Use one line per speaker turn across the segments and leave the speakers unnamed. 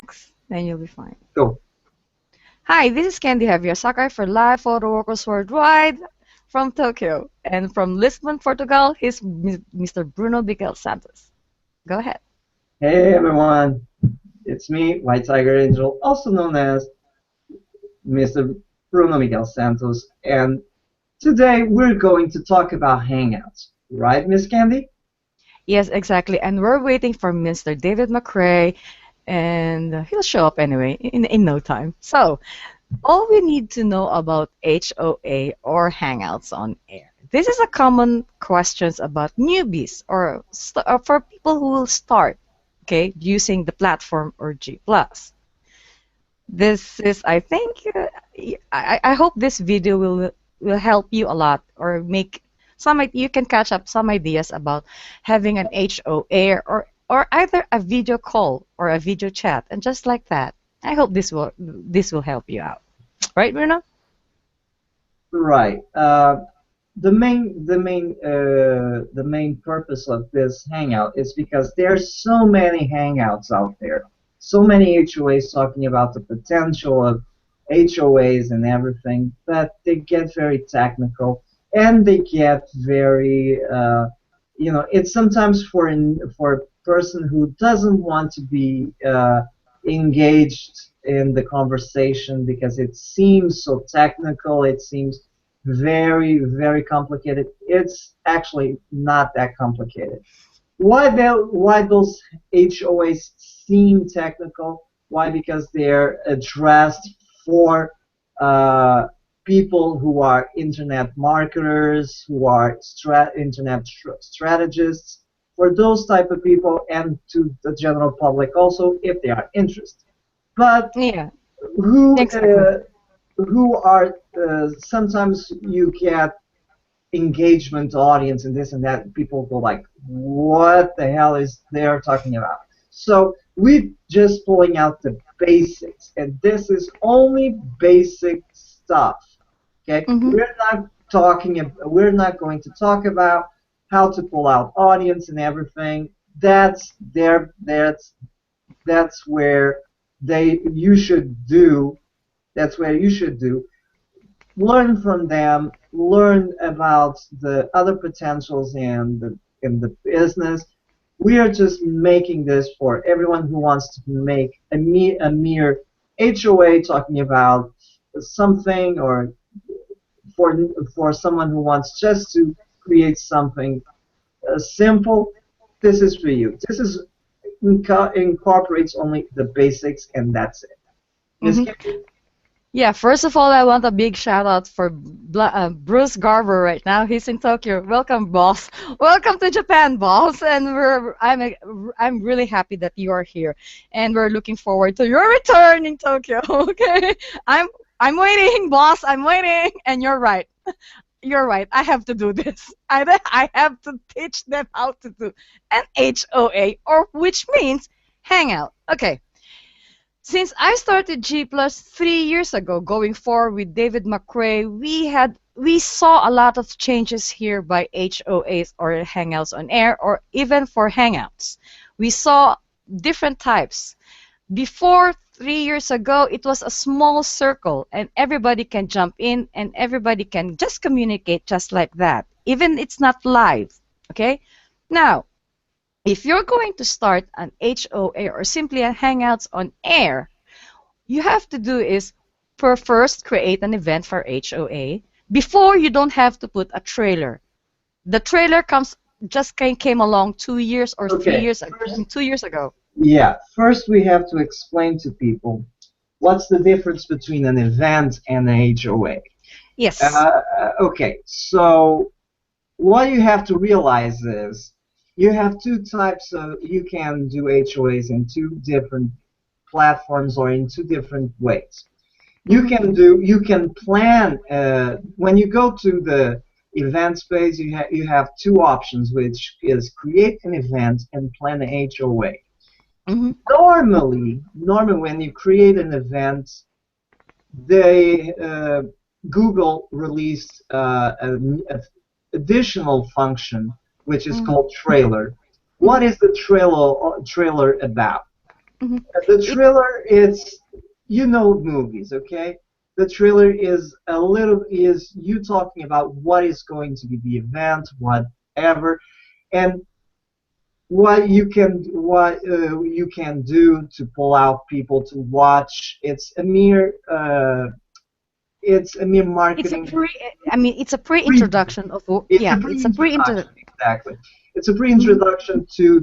Thanks. Then you'll be fine.
Go.
Hi, this is Candy Javier Sakai for Live Photo Workers Worldwide from Tokyo. And from Lisbon, Portugal, he's Mr. Bruno Miguel Santos. Go ahead.
Hey everyone, it's me, White Tiger Angel, also known as Mr. Bruno Miguel Santos, and today we're going to talk about Hangouts, right, Miss Candy?
Yes, exactly. And we're waiting for Mr. David McCray, and he'll show up anyway in no time. So, all we need to know about HOA or Hangouts on Air. This is a common questions about newbies or for people who will start, okay, using the platform or G+. This is, I think, I hope this video will help you a lot or make you can catch up some ideas about having an HOA or either a video call or a video chat, and just like that. I hope this will help you out. Right, Bruno?
Right. The main purpose of this Hangout is because there's so many Hangouts out there, so many HOAs talking about the potential of HOAs and everything, but they get very technical and they get very, it's sometimes for a person who doesn't want to be engaged in the conversation because it seems so technical, it seems very, very complicated. It's actually not that complicated. Why those HOAs seem technical? Why? Because they're addressed for people who are internet marketers, who are internet strategists, for those type of people, and to the general public also, if they are interested. But
Yeah,
who
exactly.
who are sometimes you get engagement audience and this and that, people go like, what the hell is they're talking about? So we're just pulling out the basics, and this is only basic stuff. Okay,
Mm-hmm.
we're not going to talk about how to pull out audience and everything. That's where they you should do that's where you should do learn from them, learn about the other potentials in the business. We are just making this for everyone who wants to make a mere HOA, talking about something, or for for someone who wants just to create something simple. This is for you. This is incorporates only the basics, and that's it. Miss
Mm-hmm.
Kim?
Yeah, first of all, I want a big shout out for Bruce Garber right now. He's in Tokyo. Welcome, boss. Welcome to Japan, boss. And I'm really happy that you are here, and we're looking forward to your return in Tokyo. Okay, I'm I'm waiting, boss. I'm waiting. And you're right. You're right. I have to do this. I have to teach them how to do an HOA, or which means hangout. Okay. Since I started G Plus 3 years ago, going forward with David McCray, we saw a lot of changes here by HOAs or Hangouts on Air, or even for Hangouts. We saw different types. Before 3 years ago, it was a small circle, and everybody can jump in, and everybody can just communicate just like that. Even it's not live. Okay. Now, if you're going to start an HOA or simply a Hangouts on Air, you have to do is first create an event for HOA. Before, you don't have to put a trailer. The trailer came along 2 years or three
Okay,
years ago.
first,
2 years ago.
yeah, first we have to explain to people what's the difference between an event and an HOA.
Yes.
Okay, so what you have to realize is you have two types of, you can do HOAs in two different platforms or in two different ways.
Hmm.
You can plan, when you go to the event space, you have two options, which is create an event and plan an HOA.
Hmm.
Normally when you create an event, they Google released an additional function which is
Hmm.
called trailer.
Hmm.
What is the trailer about?
Mhm.
The
It
trailer is, you know, movies, okay? The trailer is a little is you talking about what is going to be the event, whatever, and what you can do to pull out people to watch. It's a mere
it's a
marketing.
pre. I mean, it's a
Preview.
pre-introduction of.
It's a
Yeah, it's a pre-intro.
pre-introduction, exactly. It's a
Mhm.
pre-introduction to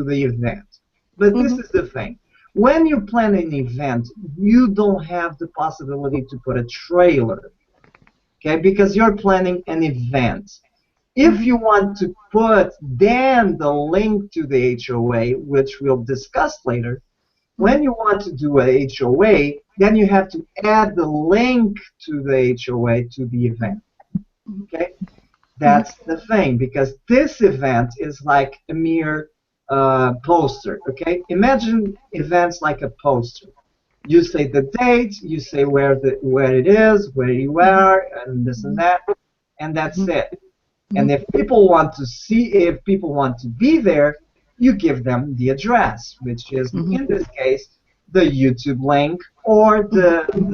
the event. But this
Mhm.
is the thing. When you plan an event, you don't have the possibility to put a trailer, okay? Because you're planning an event. If
Mhm.
you want to put then the link to the HOA, which we'll discuss later,
Mhm.
when you want to do a HOA, then you have to add the link to the HOA to the event.
Mhm.
Okay?
Mhm.
That's the thing, because this event is like a mere poster. Okay, imagine events like a poster. You say the date, you say where it is, where you
Mhm.
are, and this and
Mhm.
that, and that's
Mhm.
it. And
Mhm.
if people want to be there, you give them the address, which is
Mhm.
in this case the YouTube link or
Mhm.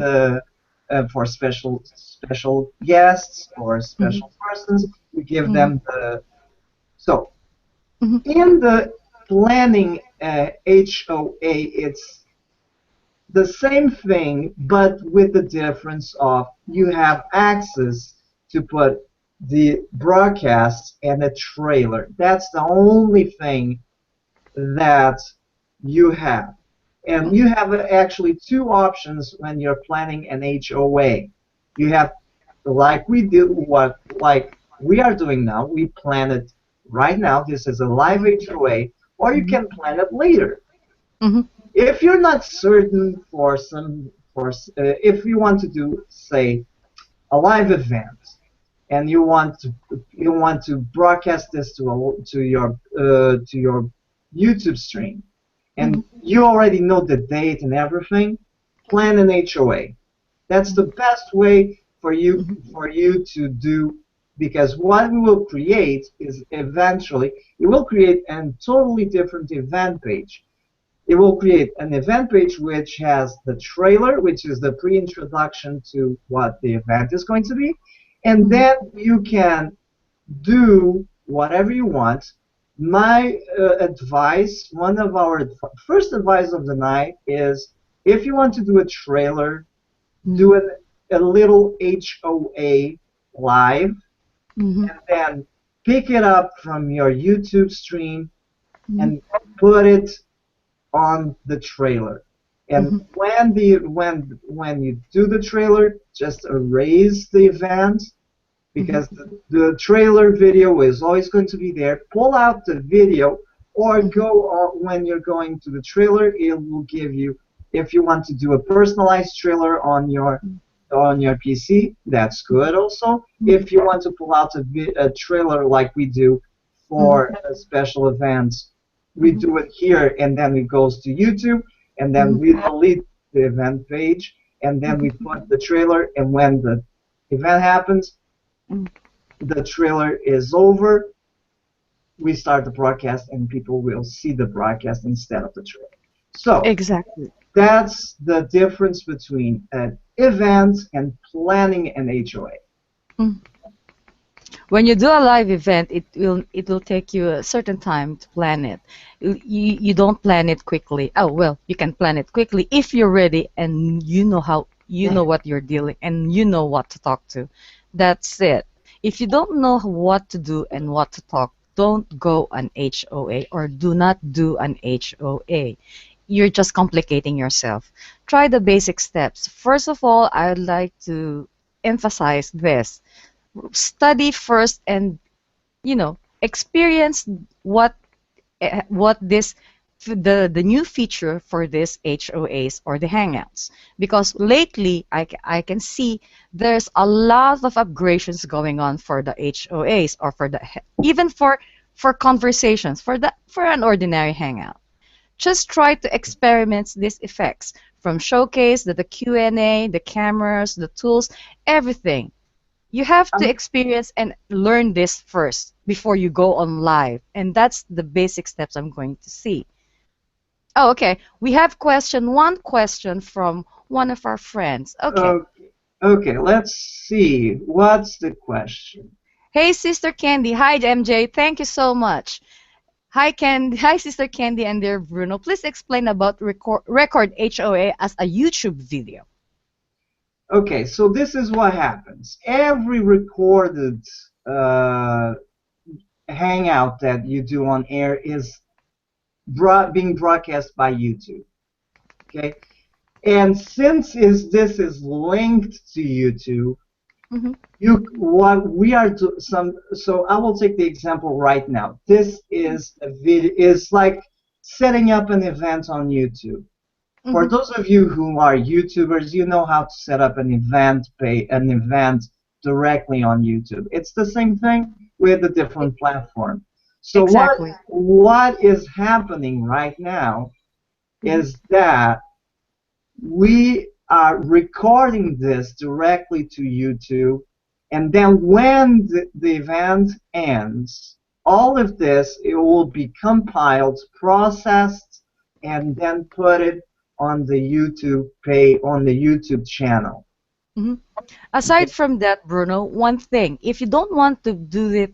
the for special guests or
Mhm.
special persons. You give
Mhm.
them the so
Mhm.
in the planning HOA, it's the same thing, but with the difference of you have access to put the broadcast and a trailer. That's the only thing that you have. And you have actually two options when you're planning an HOA. You have, like we do, like we are doing now, we plan it right now. This is a live HOA, or you
Mhm.
can plan it later.
Mhm.
If you're not certain if you want to do, say, a live event, and you want to broadcast this to your YouTube stream, and
Mhm.
you already know the date and everything, plan an HOA. That's the
Mhm.
best way
Mhm.
for you to do, because what we will create is eventually it will create a totally different event page. It will create an event page which has the trailer, which is the pre-introduction to what the event is going to be, and
Mhm.
then you can do whatever you want. My advice, one of our first advice of the night is, if you want to do a trailer, do
Mhm.
a little HOA live,
Mhm.
and then pick it up from your YouTube stream
Mhm.
and put it on the trailer. And
Mhm.
when you do the trailer, just erase the event,
Mhm.
because the trailer video is always going to be there. Pull out the video, or
Mhm.
when you're going to the trailer, it will give you, if you want to do a personalized trailer on your PC, that's good also.
Mhm.
If you want to pull out a trailer like we do
Mhm.
for special events, we
Mhm.
do it here, and then it goes to YouTube, and then
Mhm.
we delete the event page, and then we
Mhm.
put the trailer, and when the event happens,
Mhm.
the trailer is over, we start the broadcast, and people will see the broadcast instead of the trailer. So
Exactly.
that's the difference between an event and planning an HOA.
Mm. When you do a live event, it will take you a certain time to plan it. You don't plan it quickly. Oh well, you can plan it quickly if you're ready and you know what you're dealing and you know what to talk to. That's it. If you don't know what to do and what to talk, don't go an HOA or do not do an HOA. You're just complicating yourself. Try the basic steps. First of all, I'd like to emphasize this: study first and experience what this the new feature for this HOAs or the Hangouts, because lately I can see there's a lot of upgradations going on for the HOAs or for the even for conversations for an ordinary Hangout. Just try to experiment these effects from showcase the Q&A, the cameras, the tools, everything. You have to
Um,
experience and learn this first before you go on live, and that's the basic steps I'm going to see. Oh, okay. We have one question from one of our friends. Okay.
Okay, okay, let's see. What's the question?
Hey, Sister Candy. Hi, MJ. Thank you so much. Hi, Candy. Hi, Sister Candy and dear Bruno. Please explain about record HOA as a YouTube video.
Okay, so this is what happens. Every recorded uh, hangout that you do on air is being broadcast by YouTube. Okay, and since this is linked to YouTube,
Mm-hmm.
what we are some. So I will take the example right now. This is a video. Is like setting up an event on YouTube. For
Mm-hmm.
those of you who are YouTubers, you know how to set up an event directly on YouTube. It's the same thing with a different platform. So
Exactly.
what is happening right now
Mm-hmm.
is that we are recording this directly to YouTube, and then when the event ends, all of this it will be compiled, processed, and then put it on the YouTube channel.
Mm-hmm.
Okay.
Aside from that, Bruno, one thing, if you don't want to do it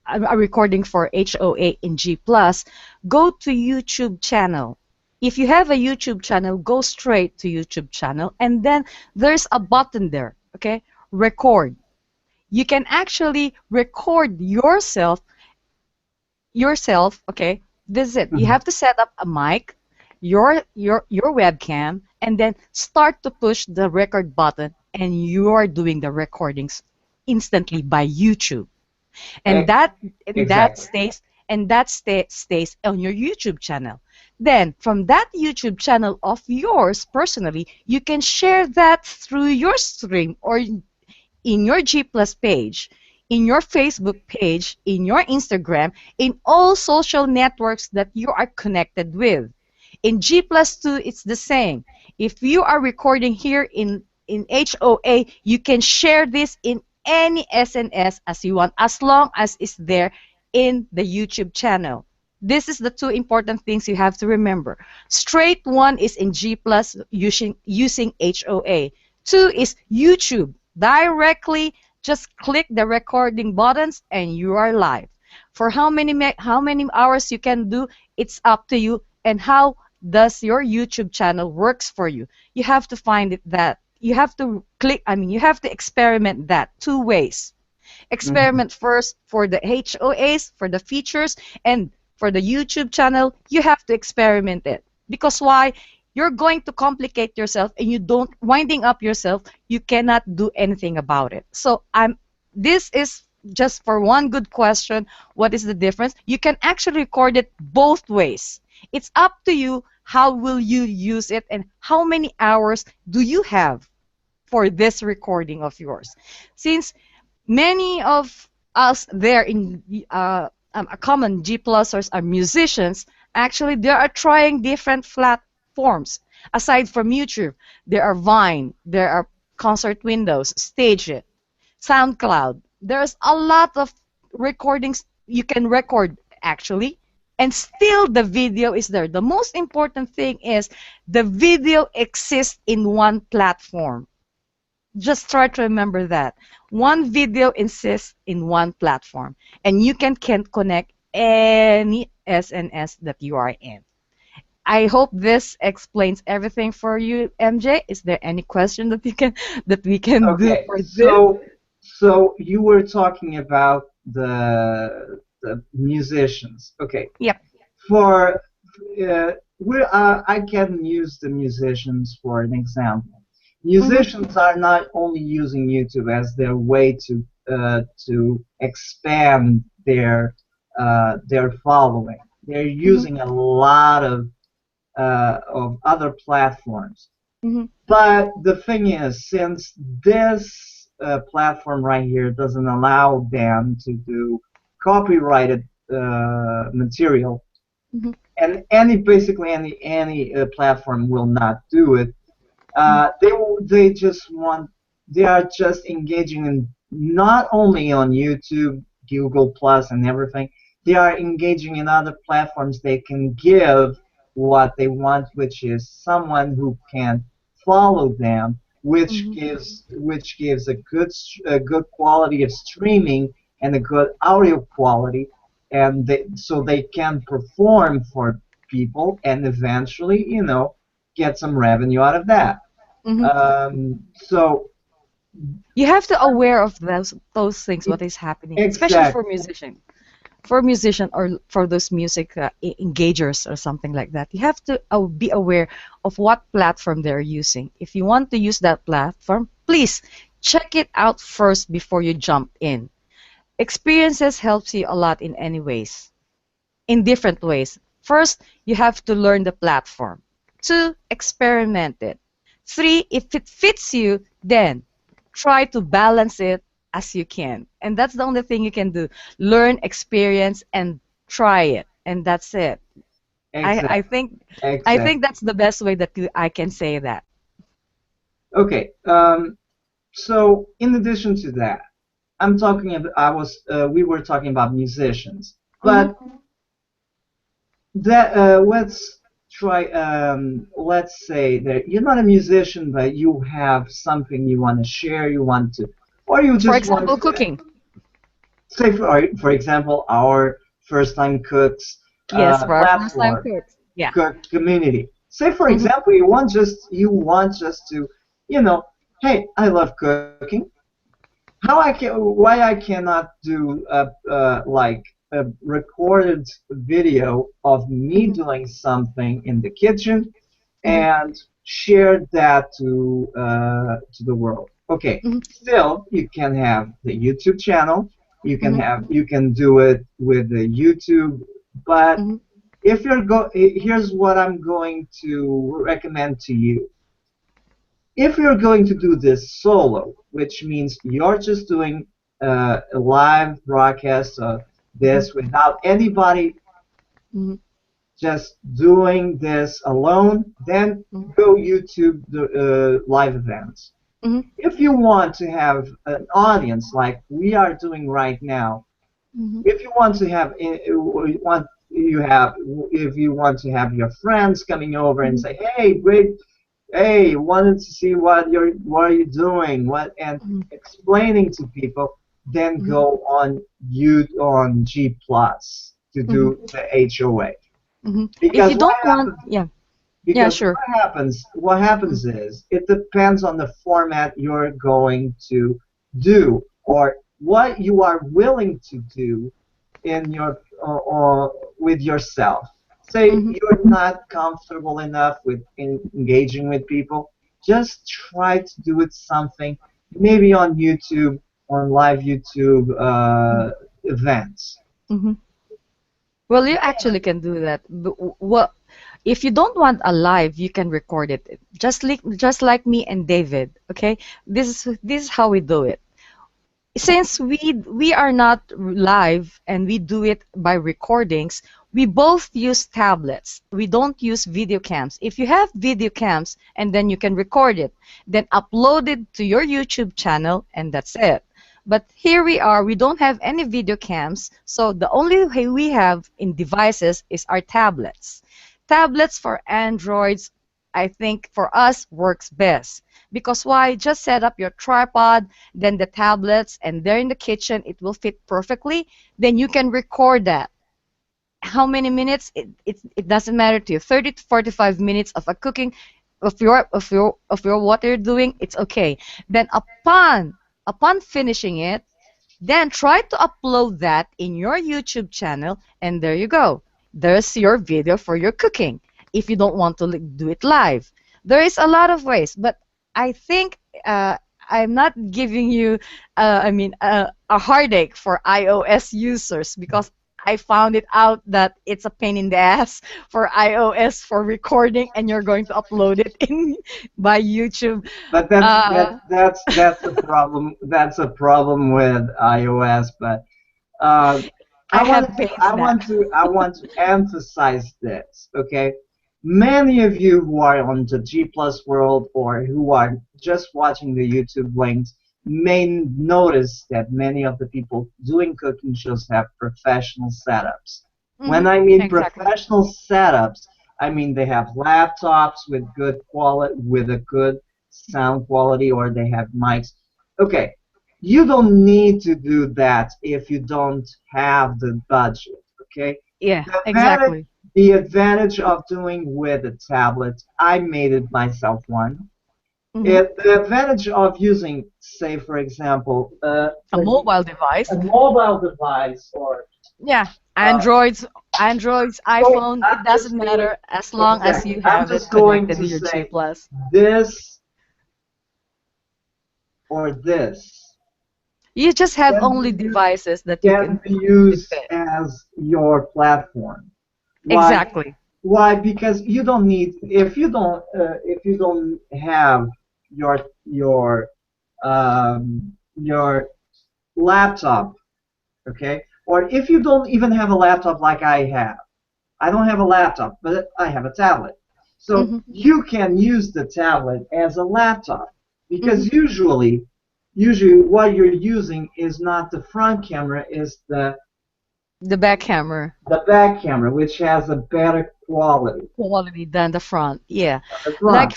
a recording for HOA in G Plus, go to YouTube channel. If you have a YouTube channel, go straight to YouTube channel and then there's a button there, okay? Record. You can actually record yourself, okay? This is it. You
Mhm.
have to set up a mic, your webcam, and then start to push the record button and you are doing the recordings instantly by YouTube, and
E-
that
Exactly.
stays on your YouTube channel. Then from that YouTube channel of yours personally, you can share that through your stream or in your G Plus page, in your Facebook page, in your Instagram, in all social networks that you are connected with. In G Plus 2, it's the same. If you are recording here in HOA, you can share this in any SNS as you want, as long as it's there in the YouTube channel. This is the two important things you have to remember. Straight one is in G Plus using HOA. Two is YouTube. Directly just click the recording buttons and you are live. For how many hours you can do, it's up to you, and how does your YouTube channel works for you. You have to find it that you have to you have to experiment that two ways.
Mhm.
Experiment first for the HOAs, for the features, and for the YouTube channel, you have to experiment it. Because why? You're going to complicate yourself and you don't winding up yourself, you cannot do anything about it. So this is just for one good question, what is the difference? You can actually record it both ways. It's up to you how will you use it and how many hours do you have for this recording of yours. Since many of us there in a common G plusers are musicians. Actually, they are trying different platforms. Aside from YouTube, there are Vine, there are Concert Windows, Stage It, SoundCloud. There's a lot of recordings you can record actually, and still the video is there. The most important thing is the video exists in one platform. Just try to remember that. One video insists in one platform, and you can connect any SNS that you are in. I hope this explains everything for you, MJ. Is there any question that we can do
Okay,
for this?
so you were talking about the musicians. Okay,
Yep.
for I can use the musicians for an example.
Mhm.
Musicians are not only using YouTube as their way to expand their following. They're
Mhm.
using a lot of other platforms.
Mhm.
But the thing is, since this platform right here doesn't allow them to do copyrighted material,
Mhm.
and basically any platform will not do it.
Mhm.
They are just engaging in not only on YouTube, Google Plus, and everything. They are engaging in other platforms. They can give. what they want, which is someone who can follow them, which gives a good quality of streaming and a good audio quality, and so they can perform for people and eventually, get some revenue out of that.
Hmm.
So
You have to aware of those things, what is happening, especially
exact,
for musician or for those music engagers or something like that. You have to be aware of what platform they're using. If you want to use that platform, please check it out first before you jump in. Experiences helps you a lot in any ways, in different ways. First, you have to learn the platform. Two, experiment it. Three, if it fits you, then try to balance it as you can. And that's the only thing you can do. Learn, experience, and try it. And that's it. I,
exact,
I think I
exact.
think that's the best way that I can say that.
Okay. So in addition to that, I'm talking about we were talking about musicians,
Hmm.
but that let's try. Let's say that you're not a musician, but you have something you want to share. You want to, or you
For
just want
example,
to
cooking.
say, for example, our first time cooks
Yes, for our first time
platform,
cooks. Yeah.
cook community. Say for
Hmm.
example, you want just to, you know, hey, I love cooking. Why I cannot do like a recorded video of me
Hmm.
doing something in the kitchen
Hmm.
and share that to the world. Okay,
Hmm.
still you can have the YouTube channel.
Hmm.
You can do it with the YouTube, but
Hmm.
here's what I'm going to recommend to you. If you're going to do this solo, which means you're just doing a live broadcast of
Hmm.
this without anybody,
Hmm.
just doing this alone, then go YouTube the live events.
Hmm.
If you want to have an audience like we are doing right now,
Hmm.
if you want to have want you have if you want to have your friends coming over and
Hmm.
say, hey, great, hey, wanted to see what are you doing, what, and
Hmm.
explaining to people, then
Hmm.
go on G Plus to
Hmm.
do the HOA.
Hmm. If
Because
you don't want, yeah, yeah, sure.
what
Mm-hmm.
happens is it depends on the format you're going to do or what you are willing to do in your or with yourself. Say
Mm-hmm.
you're not comfortable enough with engaging with people, just try to do it something maybe on YouTube, on live YouTube events.
Mm-hmm. Well, you actually can do that. Well, if you don't want a live, you can record it. Just like me and David. Okay, this is how we do it. Since we are not live and we do it by recordings, we both use tablets. We don't use video cams. If you have video cams and then you can record it, then upload it to your YouTube channel and that's it. But here we are, we don't have any video cams, so the only way we have in devices is our tablets. Tablets for Androids, I think for us works best. Because why? Just set up your tripod, then the tablets, and there in the kitchen, it will fit perfectly. Then you can record that. How many minutes? It doesn't matter to you. 30 to 45 minutes of a cooking of your what you're doing, it's okay. Then upon finishing it, then try to upload that in your YouTube channel, and there you go. There's your video for your cooking. If you don't want to do it live, there is a lot of ways, but I think I'm not giving you, a heartache for iOS users because I found it out that it's a pain in the ass for iOS for recording, and you're going to upload it in by YouTube.
But that's
Uh,
that that's a problem. That's a problem with iOS. But uh,
I have faced that.
I want to emphasize this. Okay, many of you who are on the G Plus world or who are just watching the YouTube links may notice that many of the people doing cooking shows have professional setups.
Hmm.
When I mean
Exactly.
professional setups, I mean, they have laptops with good quality, with a good sound quality, or they have mics. Okay, you don't need to do that if you don't have the budget. Okay,
Yeah,
the advantage,
exactly.
the advantage of doing with a tablet, I made it myself one.
Hmm.
The advantage of using, say, for example,
A mobile device.
a mobile device or
Yeah,
uh,
Androids,
so
iPhone, it
I'm
doesn't
just going
matter as long as
exactly.
you
I'm
have it
just going
connected
to
to your G
say
Plus.
this or this
You just have
can
only
be used
devices that you
can
can
be
fit
used
fit.
as your platform. Why?
Exactly.
Why? Because you don't need if you don't have your laptop, okay, or if you don't even have a laptop like I have. I don't have a laptop, but I have a tablet. So
Hmm.
you can use the tablet as a laptop
Hmm.
because usually what you're using is not the front camera, is
The back camera
the back camera, which has a better quality
quality than the front. Yeah.
on the front.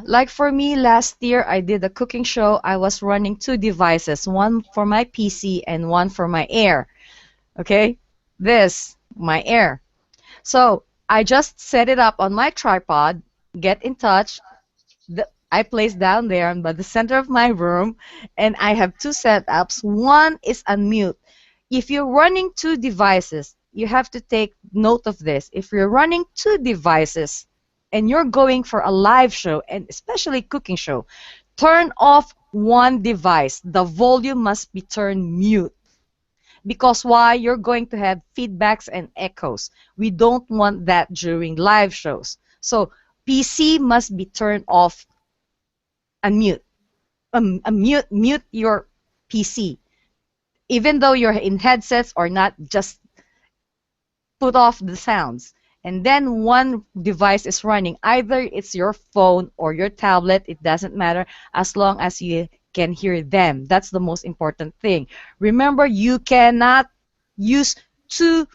Like for me last year I did a cooking show. I was running two devices, one for my PC and one for my Air. Okay? This, my Air. So I just set it up on my tripod, get in touch. I place down there by the center of my room, and I have two setups. One is unmute. If you're running two devices, you have to take note of this. If you're running two devices and you're going for a live show, and especially cooking show, turn off one device. The volume must be turned mute. Because why? You're going to have feedbacks and echoes. We don't want that during live shows. So PC must be turned off and mute. Mute your PC. Even though you're in headsets or not, just put off the sounds. And then one device is running. Either it's your phone or your tablet, it doesn't matter as long as you can hear them. That's the most important thing. Remember, you cannot use two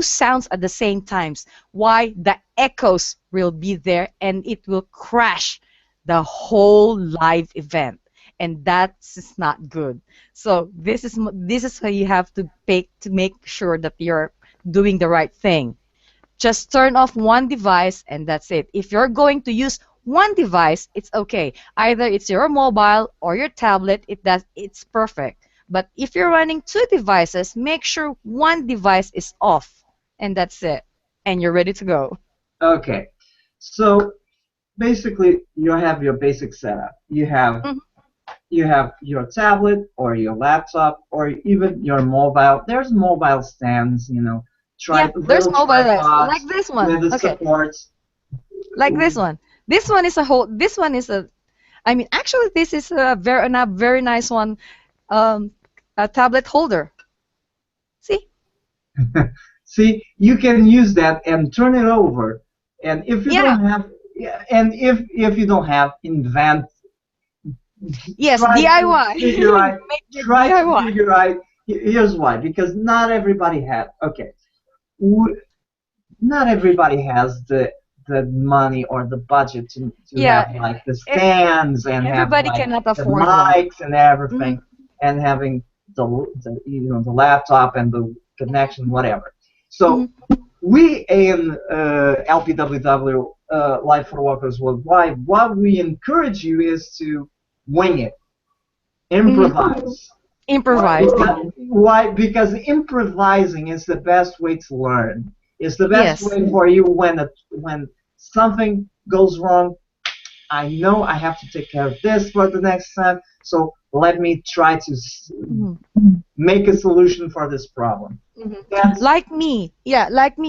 sounds at the same times. Why? The echoes will be there and it will crash the whole live event. And that's not good. So this is how you have to pay to make sure that you're doing the right thing. Just turn off one device and that's it. If you're going to use one device, it's okay. Either it's your mobile or your tablet, it's perfect. But if you're running two devices, make sure one device is off and that's it. And you're ready to go.
Okay, so basically you have your basic setup.
Mhm.
You have your tablet or your laptop or even your mobile. There's mobile stands,
Yeah, there's
little
mobile apps like
tripods
this
with
one.
the
Okay,
supports.
like this one. This one is a I mean, actually, this is a very nice one, um, a tablet holder. See?
See, you can use that and turn it over. And if you
Yeah.
don't have, yeah, and if you don't have, invent,
Yes,
try to
DIY.
figure out,
Make your
try to
DIY.
figure out. Here's why, because not everybody has. Okay, w- not everybody has the money or the budget to
Yeah,
have like the
e-
stands and have
everybody
like
cannot
the
afford one.
mics and
Hmm.
everything and having the laptop and the connection, whatever. So
Hmm.
we in LPWW, Life for Workers Worldwide, what we encourage you is to wing it,
Hmm.
improvise. Why?
Improvise.
Because improvising is the best way to learn. It's the best
Yes.
way for you when something goes wrong. I know I have to take care of this for the next time. So let me try to
Hmm.
make a solution for this problem.
Hmm.
That's
Like me,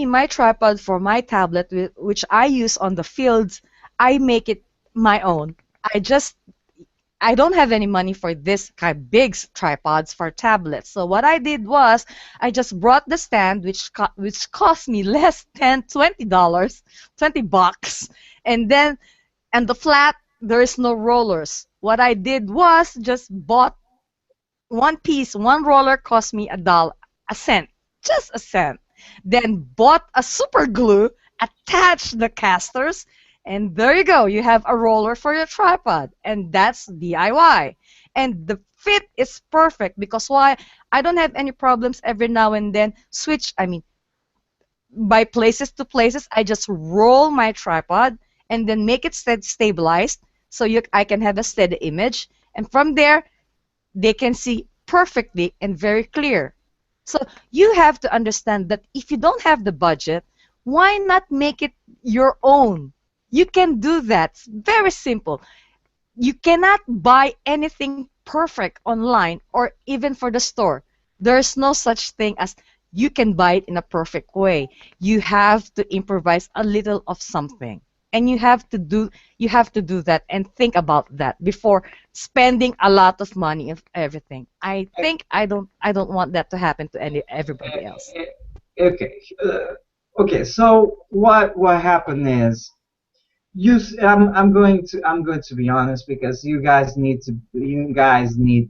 my tripod for my tablet, which I use on the fields, I make it my own. I just I don't have any money for this kind of big tripods for tablets. So what I did was I just brought the stand, which cost me less than $20, $20, and then and the flat there is no rollers. What I did was just bought one piece, one roller cost me a dollar, a cent, just a cent. Then bought a super glue, attach the casters, and there you go. You have a roller for your tripod, and that's DIY. And the fit is perfect because why? I don't have any problems every now and then switch. I mean, by places to places, I just roll my tripod and then make it stabilized so I can have a steady image. And from there, they can see perfectly and very clear. So you have to understand that if you don't have the budget, why not make it your own? You can do that. It's very simple. You cannot buy anything perfect online or even for the store. There's no such thing as you can buy it in a perfect way. You have to improvise a little of something. And you have to do that and think about that before spending a lot of money of everything. I think I don't want that to happen to everybody else.
Okay. Okay. So what happened is I'm going to be honest because you guys need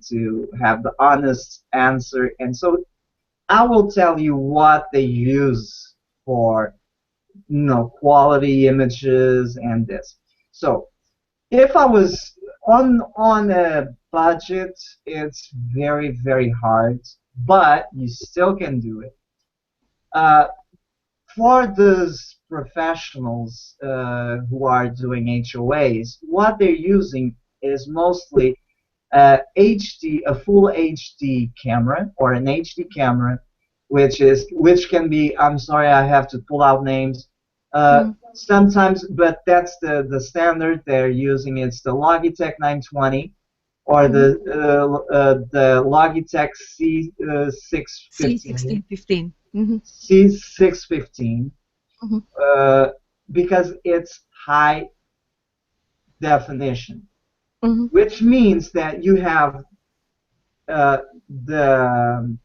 to have the honest answer, and so I will tell you what they use for quality images and this. So if I was on a budget, it's very very hard, but you still can do it. Uh, for those professionals who are doing HOAs, what they're using is mostly a full HD camera or an HD camera, which can be. I'm sorry, I have to pull out names. Sometimes, but that's the standard they're using. It's the Logitech 920 or the Logitech C615.
C1615. Mm-hmm.
C615
Mm-hmm.
uh, because it's high definition,
Mm-hmm.
which means that you have uh, the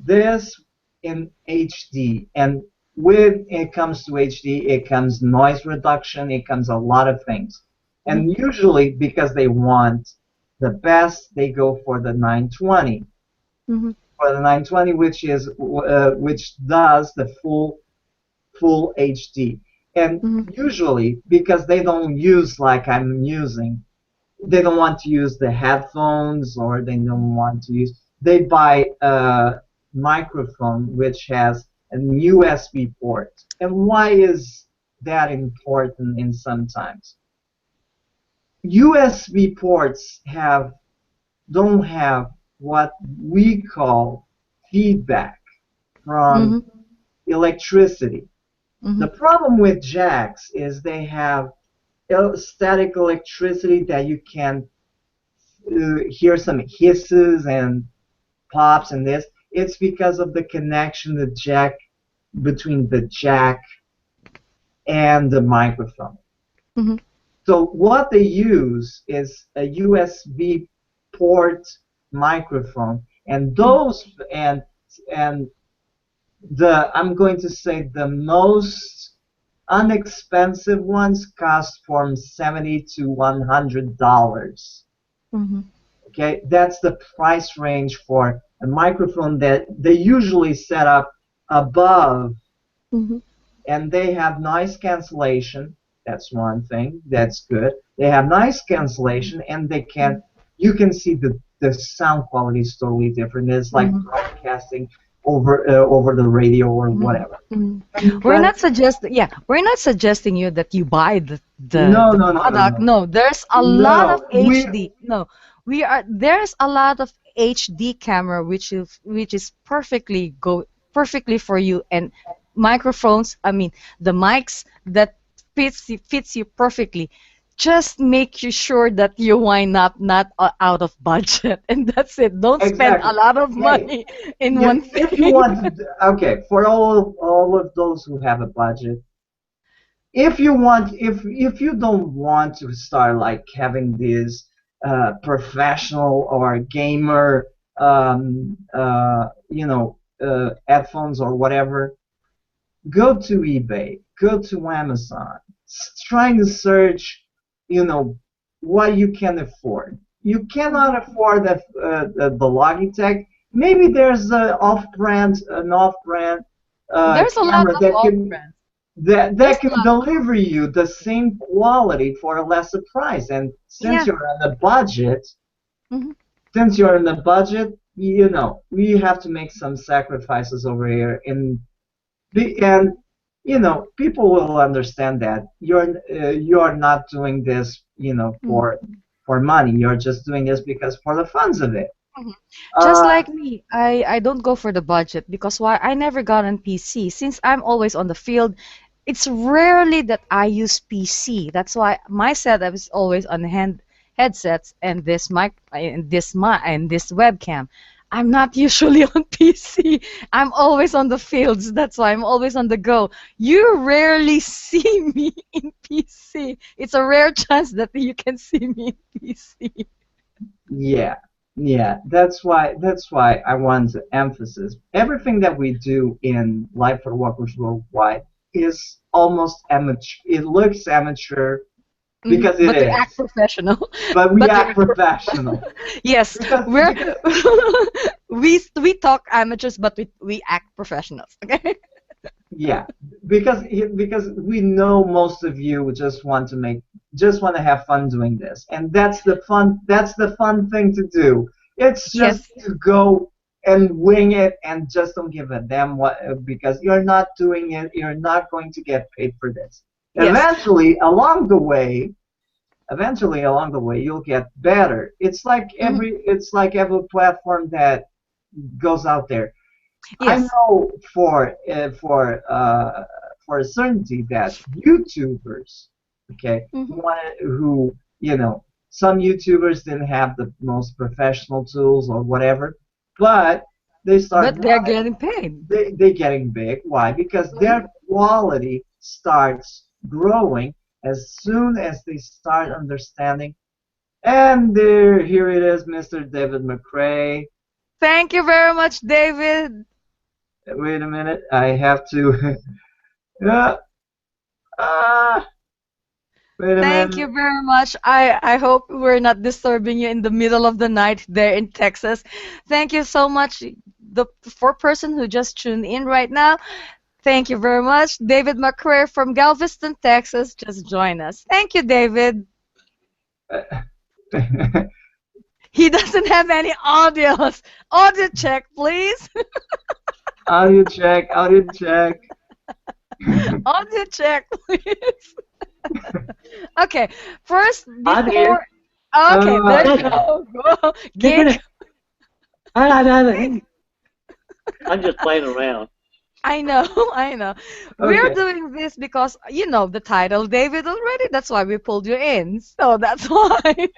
this in HD, and when it comes to HD, it comes noise reduction, it comes a lot of things, and usually because they want the best, they go for the 920.
Mm-hmm.
For the 920, which does the full HD. And
Mm-hmm.
usually, because they don't use like I'm using, they don't want to use the headphones or they don't want to use, they buy a microphone which has a USB port. And why is that important in sometimes? USB ports don't have what we call feedback from
Mm-hmm.
electricity.
Mm-hmm.
The problem with jacks is they have static electricity that you can hear some hisses and pops and this. It's because of the connection between the jack and the microphone.
Mm-hmm.
So what they use is a USB port microphone, and and the I'm going to say the most inexpensive ones cost from $70 to $100.
Mm-hmm.
Okay, that's the price range for a microphone that they usually set up above,
Mm-hmm.
and they have noise cancellation. That's one thing. That's good. They have noise cancellation, and you can see the sound quality is totally different. It's like
Mm-hmm.
broadcasting over the radio or
Mhm,
whatever.
mhm.
But
We're not suggesting you that you buy
no,
the
no, no, no,
product.
no,
No, there's a lot of
no.
HD. No, there's a lot of HD camera which is perfectly for you, and microphones. I mean, the mics that fits you perfectly. Just make you sure that you wind up not out of budget, and that's it. Don't spend a
Exactly.
lot of
Hey,
money in one
if you
thing.
want to, okay, for all of those who have a budget, if you don't want to start like having this professional or gamer headphones or whatever, go to eBay, go to Amazon, trying to search, you know, what you can afford. You cannot afford the Logitech. Maybe there's an off-brand
There's a lot
camera
of
that
off
can.
brands.
that
There's a
can
lot.
deliver you the same quality for a lesser price. And
Yeah. Hmm.
since you're on the budget, you know, we have to make some sacrifices over here. And you know, people will understand that you're not doing this, you know, for money. You're just doing this because for the funds of it.
Mhm. Just
Uh,
like me, I don't go for the budget because why? I never got on PC. Since I'm always on the field, it's rarely that I use PC. That's why my setup is always on headsets and this mic and this webcam. I'm not usually on PC. I'm always on the fields. That's why I'm always on the go. You rarely see me in PC. It's a rare chance that you can see me in PC.
yeah, yeah. That's why I want to emphasize everything that we do in Life for Walkers Worldwide is almost amateur. It looks amateur
Mhm.
because it
But we
is,
act professional.
but we
But we're
act professional
yes, we're
because
we talk amateurs, but we act professionals. Okay.
yeah, because we know most of you just want to have fun doing this, and that's the fun thing to do. It's just
Yes.
to go and wing it and just don't give a damn what because you're not doing it. You're not going to get paid for this.
Yes.
Eventually along the way, you'll get better.
Mhm.
It's like every platform that goes out there. I
Yes.
know for a certainty that YouTubers, okay,
Hmm.
who you know, some YouTubers didn't have the most professional tools or whatever, but they start
But they're getting paid.
they getting big. Why? Because
Mhm.
their quality starts growing as soon as they start understanding. And there, here it is, Mr. David McCray.
Thank you very much, David.
Wait a minute, I have to. uh, ah, wait a
Thank you
minute.
very much. I hope we're not disturbing you in the middle of the night there in Texas. Thank you so much, the for person who just tuned in right now. Thank you very much. David McCray from Galveston, Texas, just joined us. Thank you, David. He doesn't have any audios. Audio check, please.
Audio check, audio check.
Audio check, please. Okay, first,
I'm here.
before. Okay, there you
Uh,
Listen,
go. Go.
you're
Gig.
gonna. I'm just playing around.
I know, I know. We're
okay,
doing this because you know the title, David, already. That's why we pulled you in. So that's why.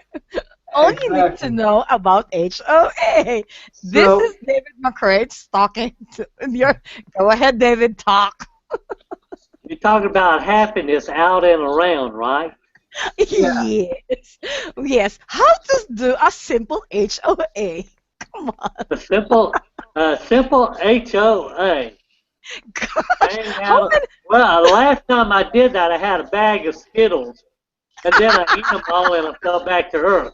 All you need to
exactly.
know about HOA. This
So
is David McCray talking to your. Go ahead, David, talk.
You talk about happiness out and around, right?
yeah,
Yes. Yes. How to do a simple HOA. Come on.
The simple HOA. Hang
How
out.
many?
Well, the last time I did that, I had a bag of Skittles, and then I ate them all, and I fell back to earth.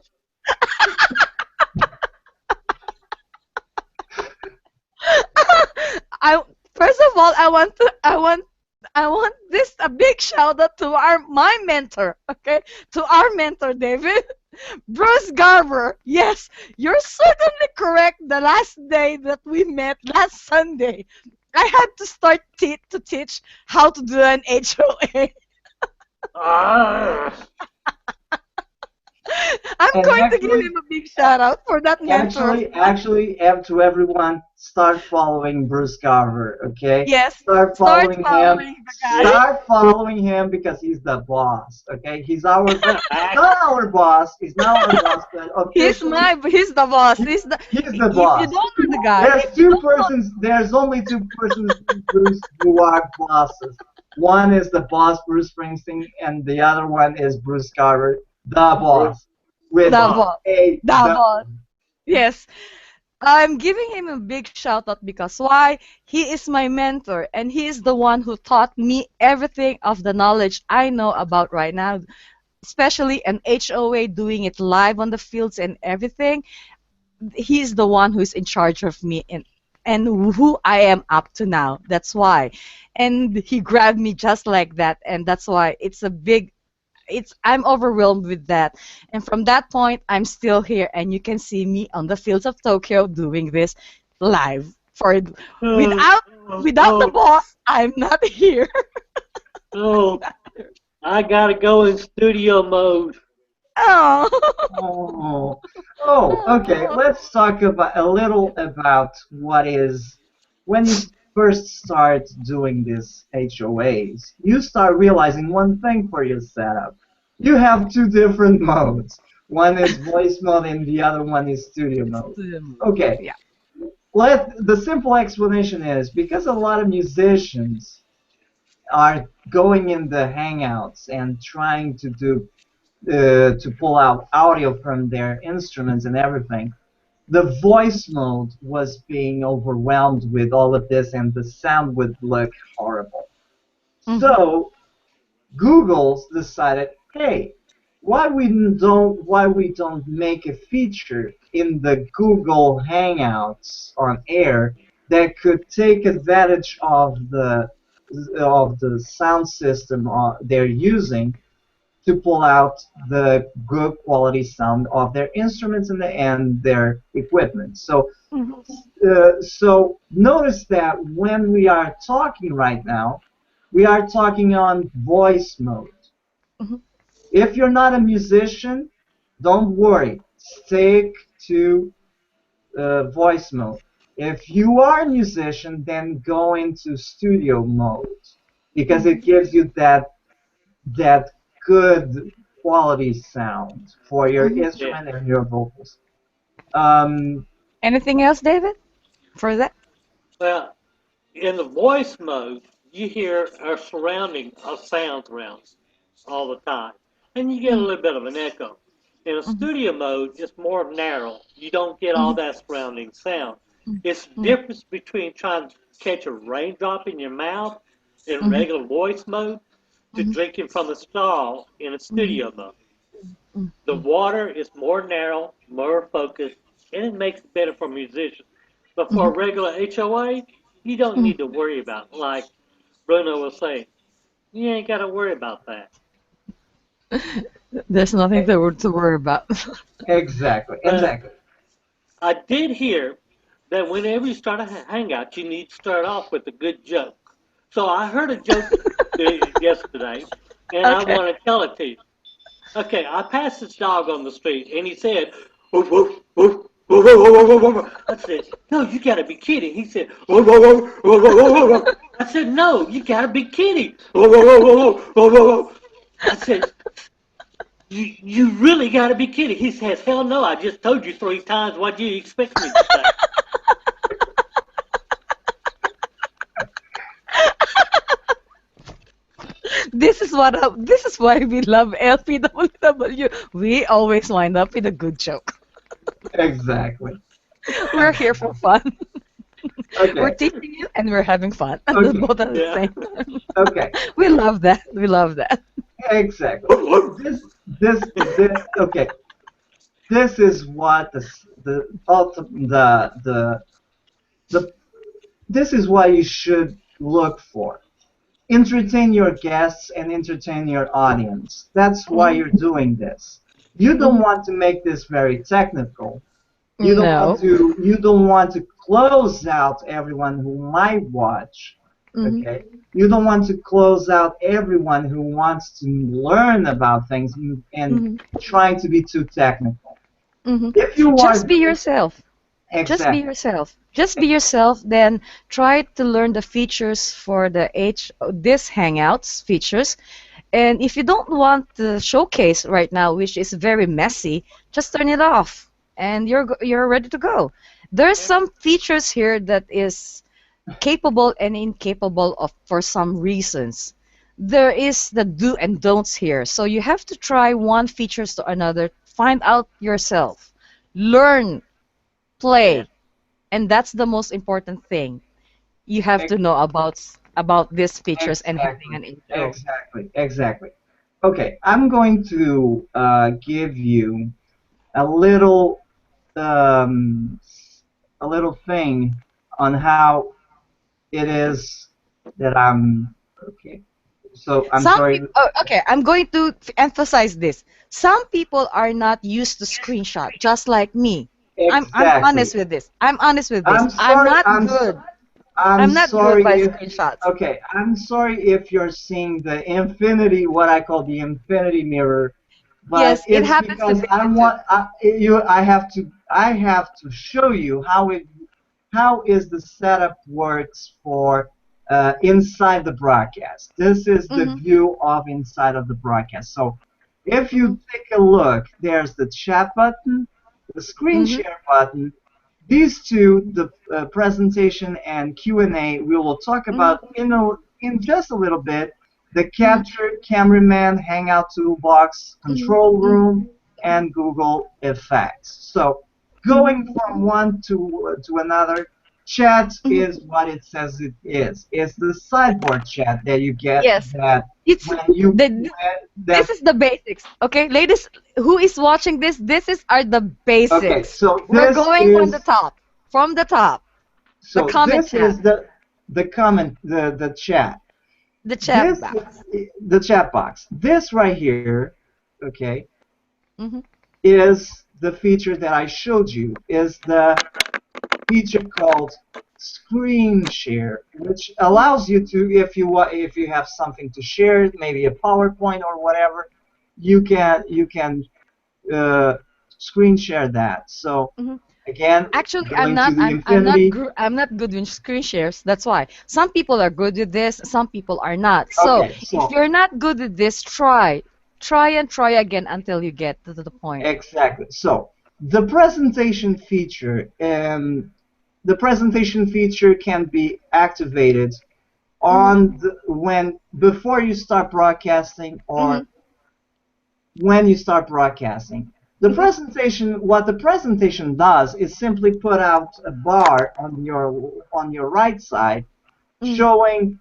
I first of all, I want this a big shout out to our my mentor, okay? To our mentor, David. Bruce Garber. Yes, you're certainly correct. The last day that we met last Sunday, I had to start to teach how to do an HOA.
Ah,
I'm
and
going to give him a big shout out for that mentor of mine.
to everyone, start following Bruce Carver. Okay,
Yes,
start
start
following him.
following the guy.
see?
Start following him because he's the boss. Okay, he's
Act-
not our boss. He's not our boss, but officially
He's the boss.
he, he's the
If you
boss.
don't know the guy, if you don't know.
There's only two persons in Bruce who are bosses. One is the boss, Bruce Springsteen, and the other one is Bruce Carver, the
Bruce
boss, with
the boss.
The
the
boss. Yes. I'm giving him a big shout out because why? He is my mentor and he is the one who taught me everything of the knowledge I know about right now, especially an HOA doing it live on the fields and everything. He's the one who's in charge of me and who I am up to now. That's why. And he grabbed me just like that, and that's why it's a big it's I'm overwhelmed with that. And from that point, I'm still here, and you can see me on the fields of Tokyo doing this live. For
Oh,
without
oh,
without the
oh,
boss, I'm not here.
oh, I gotta go in studio mode.
Oh.
Oh, oh, okay. Let's talk about a little about what is when you first start doing these HOAs. You start realizing one thing for your setup. You have two different modes. One is voice mode and the other one is studio mode. Okay,
Yeah.
the simple explanation is because a lot of musicians are going in the Hangouts and trying to pull out audio from their instruments and everything. The voice mode was being overwhelmed with all of this, and the sound would look horrible.
Mhm.
So Google's decided, hey, why we don't make a feature in the Google Hangouts on air that could take advantage of the sound system they're using to pull out the good quality sound of their instruments and their equipment.
Mhm.
So notice that when we are talking right now, we are talking on voice mode.
Mhm.
If you're not a musician, don't worry. Stick to voice mode. If you are a musician, then go into studio mode because it
Mhm.
gives you that good quality sound for your
Mhm.
Yeah.
instrument and your vocals. Um,
Anything else, David? For that?
Well, in the voice mode, you hear our surrounding of sounds around all the time, and you get a
Mhm.
little bit of an echo. In a
Mhm.
studio mode, it's more narrow. You don't get all
Mhm.
that surrounding sound. It's the
Mhm.
difference between trying to catch a raindrop in your mouth in
Mhm.
regular voice mode to
Mhm.
drinking from a straw in a
Mhm.
studio mode.
Mhm.
The water is more narrow, more focused, and it makes it better for musicians. But for
Mhm.
a regular HOA, you don't
Mhm.
need to worry about it. Like Bruno was saying, you ain't got to worry about that.
There's nothing
e-
to worry about.
exactly,
But
exactly.
I did hear that whenever you start a hangout, you need to start off with a good joke. So I heard a joke yesterday, and I
Okay.
want to tell it to you. Okay, I passed this dog on the street, and he said, "Woof, woof, woof, woof, woof, woof, woof, woof, woof." I said, "No, you gotta be kidding." He said, "Woof, woof, woof, woof, woof, woof, woof." I said, "No, you gotta be kidding." Woof, woof, woof, woof, woof, woof, woof. I said, "You really gotta be kidding." He says, "Hell no, I just told you 3 times. What do you expect me to say?"
This is why we love LPWW. We always wind up with a good joke.
Exactly.
We're here for fun. We're
Okay,
teaching you and we're having fun at the
okay,
both at the
Yeah.
same time.
okay.
We love that. We love that.
Exactly.
Woof, woof.
This. Okay. This is what the ultimate the this is what you should look for. Entertain your guests and entertain your audience. That's why
Mhm.
you're doing this. You don't
Mhm.
want to make this very technical.
No.
You don't want to close out everyone who might watch.
Mhm.
Okay? You don't want to close out everyone who wants to learn about things and
Mhm.
trying to be too technical.
Mhm.
If you are
Just be
doing
yourself. Just be
exactly,
yourself. Just be yourself. Then try to learn the features for the this Hangouts features. And if you don't want the showcase right now, which is very messy, just turn it off, and you're ready to go. There's
Yeah.
some features here that is capable and incapable of for some reasons. There is the do and don'ts here. So you have to try one features to another, find out yourself, learn,
Yeah.
play, and that's the most important thing. You have to know about these features and having
exactly,
an intro.
exactly. Okay, I'm going to give you a little um, a little thing on how it is that I'm okay. So I'm
Some
sorry.
people, oh, okay, I'm going to emphasize this. Some people are not used to screenshot, just like me. I'm
Exactly.
honest with this. I'm honest with this.
I'm sorry. I'm
I'm not good
sorry
by
if
screenshots.
okay. I'm sorry if you're seeing the infinity, what I call the infinity mirror, but
Yes, it
it's
happens to
because
me too.
I have to show you how is the setup works for inside the broadcast. This is the
Mm-hmm,
view of inside of the broadcast. So if
mm-hmm,
you take a look, there's the chat button, the screen
mm-hmm,
share button. These two, the presentation and Q&A, we will talk
mm-hmm,
about in just a little bit. The
mm-hmm,
capture, cameraman, Hangout toolbox,
mm-hmm,
control
mm-hmm,
room, and Google Effects. So going
mm-hmm.
from one to another, chat
Mm-hmm.
is what it says it is. It's the sideboard chat that you get
Yes,
that
it's
when you
the this
that
is the basics. Okay, ladies who is watching this, this is are the
okay.
basics.
So
We're going from the top. From the top. The comment
this
chat,
is the comment the chat.
the chat
This
box.
the chat box. This right here, okay,
Mm-hmm.
is the feature that I showed you. Is the feature called screen share, which allows you to, if you have something to share, maybe a PowerPoint or whatever, you can uh, screen share that. So
Mm-hmm.
again,
Actually,
going to the infinity.
I'm not good with screen shares. That's why some people are good with this, some people are not. So
Okay,
if
so
you're not good with this, try and try again until you get to the point.
exactly. So the presentation feature, the presentation feature can be activated
Mm-hmm.
on when before you start broadcasting
Mm-hmm.
or when you start broadcasting.
Mm-hmm.
What the presentation does is simply put out a bar on your right side,
Mm-hmm.
showing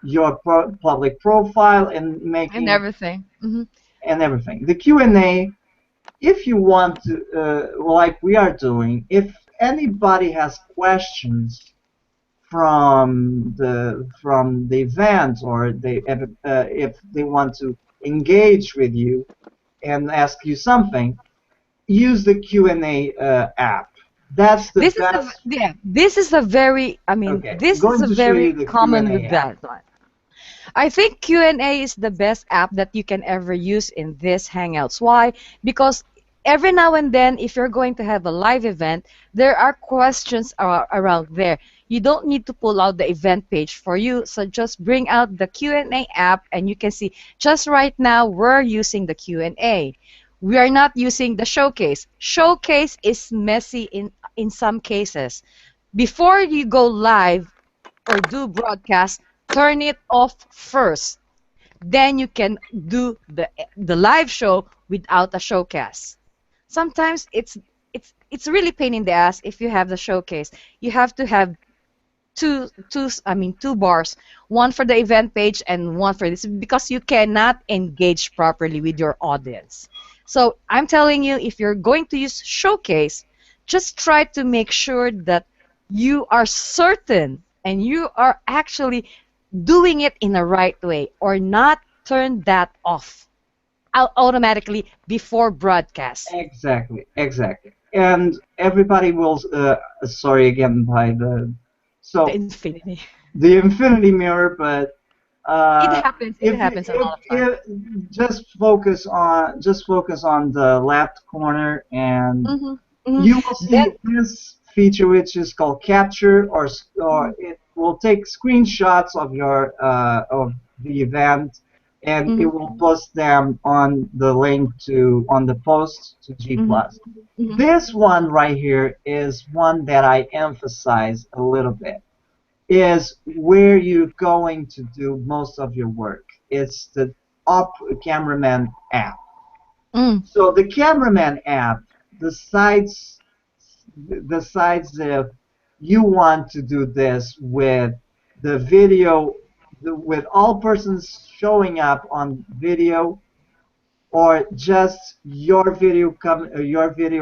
your public profile and
And
making
everything. Mm-hmm.
and everything. The Q&A, if you want to, like we are doing, if anybody has questions from the event or if they want to engage with you and ask you something, use the Q&A app. That's the best.
This is a very, I mean,
Okay, I'm
this is
going
a
to show you
very
the
common
Q&A
with
app.
that one. I think Q&A is the best app that you can ever use in this Hangouts. Why? Because every now and then, if you're going to have a live event, there are questions around there. You don't need to pull out the event page for you, so just bring out the Q&A app and you can see just right now we're using the Q&A. We are not using the showcase. Showcase is messy in some cases. Before you go live, or do broadcast, turn it off first. Then you can do the live show without a showcase. Sometimes it's really pain in the ass if you have the showcase. You have to have two bars, one for the event page and one for this because you cannot engage properly with your audience. So I'm telling you, if you're going to use showcase, just try to make sure that you are certain and you are actually doing it in the right way or not turn that off automatically before broadcast.
Exactly, exactly. And everybody will. Sorry again by the.
The
So
infinity.
the infinity mirror, but
It happens. It
if you
happens a lot of times.
if just focus on the left corner and
Mm-hmm. Mm-hmm.
you will
Then
see this feature which is called capture or it will take screenshots of the event and it
mhm,
will post them on the link to on the post to G
mhm,
plus.
mhm,
This one right here is one that I emphasize a little bit is where you're going to do most of your work. It's the Up Cameraman app.
mm,
So the Cameraman app decides decides if you want to do this with the video, with all persons showing up on video, or just your video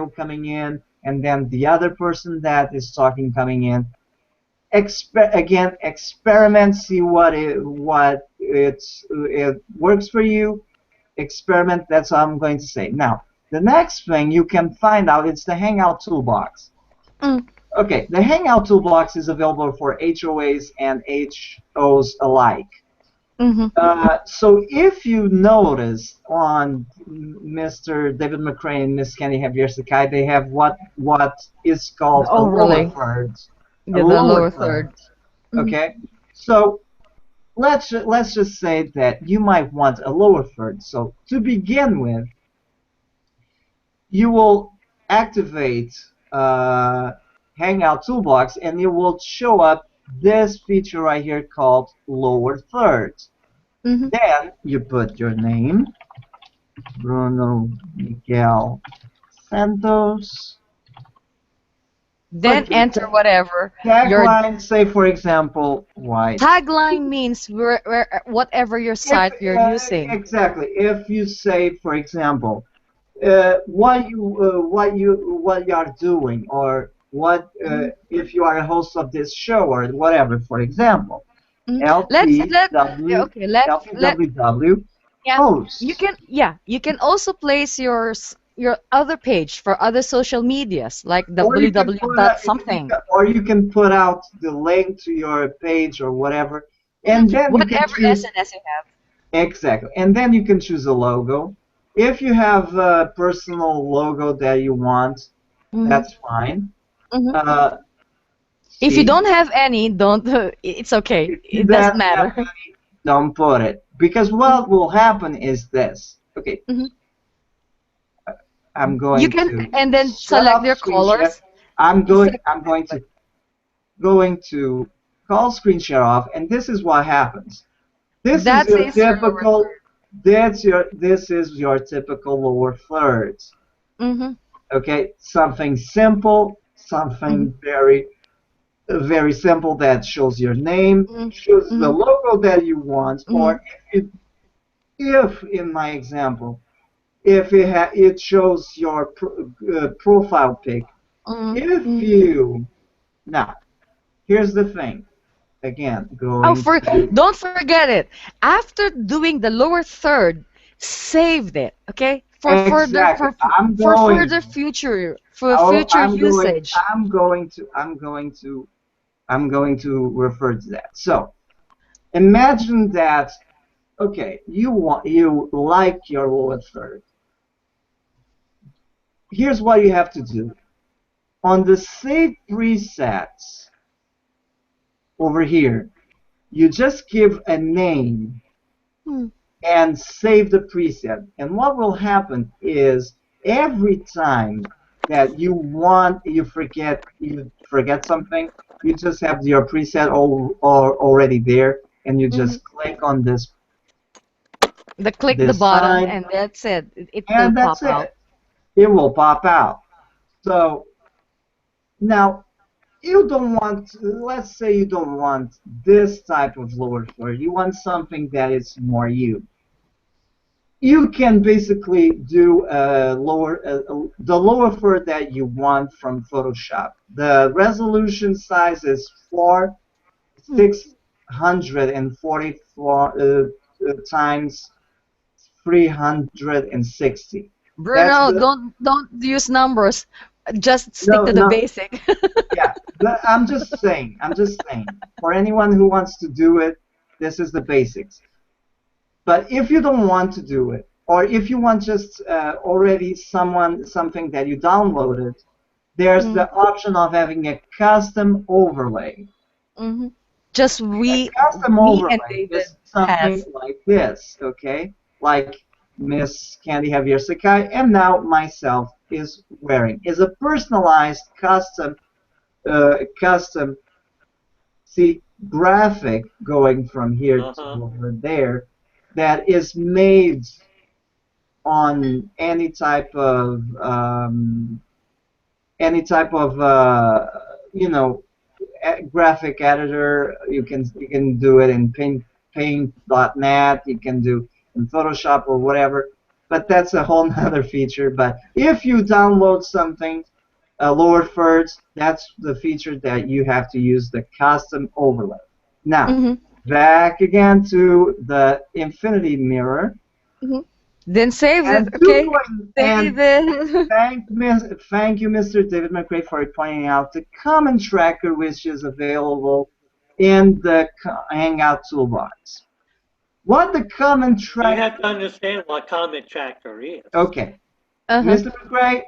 coming in and then the other person that is talking coming in. Again, experiment, see it works for you. Experiment. That's all I'm going to say. Now, the next thing you can find out is the Hangout Toolbox.
Mm.
Okay, the Hangout Toolbox is available for HOAs and HOs alike.
Mm-hmm.
So if you notice on Mr. David McCray and Miss Candy Javier Sakai, they have what is
The
called a lower
overlay.
third. A
Yeah, the
lower
lower
third.
third. Mhm.
Okay, so let's just say that you might want a lower third. So to begin with, you will activate Hangout Toolbox, and it will show up this feature right here called lower third.
Mhm.
Then you put your name, Bruno Miguel Santos.
Then
Put your
enter whatever your
tagline, say for example, white.
tagline means whatever your
If
site you're using.
exactly, if you say for example, what you are doing, or what
Mhm.
if you are a host of this show or whatever. For example,
Mhm. Let's let
LPW
okay, let
LPWW
yeah,
host.
you can also place your other page for other social medias like
Or you can
www
put
dot something.
or you can put out the link to your page or whatever, and then you can
Whatever
choose
SNS you have.
exactly, and then you can choose a logo. If you have a personal logo that you want,
Hmm.
that's fine.
Hmm.
Uh,
If you
see,
don't have any, don't. It's okay.
if you
It doesn't
have
matter.
any, don't put it, because what will happen is this. Okay,
Hmm.
I'm
You
going
can
to
and then
shut
select
off
your
screen share.
colors. You select
I'm going to call screen share off, and this is what happens. This is
that
your
says your lower
typical. This is your typical lower thirds.
third. Hmm.
Okay, something simple,
Hmm.
something very simple that shows your name,
Hmm.
shows the
Hmm.
logo that you want,
Hmm.
or if in my example, if it shows your profile pic. If
Hmm.
you now, here's the thing. Again,
Oh,
going
for
to
don't forget it. After doing the lower third, saved it. Okay,
exactly.
for further future
Oh,
usage.
I'm going to refer to that. So imagine that. Okay, you like your lower third. Here's what you have to do. On the save presets over here, you just give a name
Hmm.
and save the preset. And what will happen is every time that you forget something, you just have your preset all already there, and you
Hmm.
just click on
The click the
this
button
sign,
and that's it. It will
and that's
pop out.
it. It will pop out. So now you don't want, let's say you don't want this type of lower third. You want something that is more you. You can basically do the lower third that you want from Photoshop. The resolution size is
Hmm.
644 times 360. That's
Bruno,
the
don't use numbers. Just stick
no
to the
no
basic.
yeah. But I'm just saying. For anyone who wants to do it, this is the basics. But if you don't want to do it, or if you want just already something that you downloaded, there's
Mm,
the option of having a custom overlay.
mhm. Just
A custom
me and
overlay
David
is something
has.
like this, okay? Like Miss Candy Javier Sakai, and now myself is wearing, is a personalized custom see graphic going from here to
Uh-huh.
over there that is made on any type of you know graphic editor. You can do it in paint.net. You can do in Photoshop or whatever. But that's a whole nother feature. But if you download something, lower thirds, that's the feature that you have to use the custom overlay. Now,
Mm-hmm.
back again to the infinity mirror.
Mm-hmm. Then save it,
And
okay?
and
Save it.
thank you, Mr. David McCray, for pointing out the comment tracker, which is available in the Hangout toolbox. What the comment
You
tracker?
have to understand what comment tracker is.
Okay,
Uh-huh.
Mr. McCray,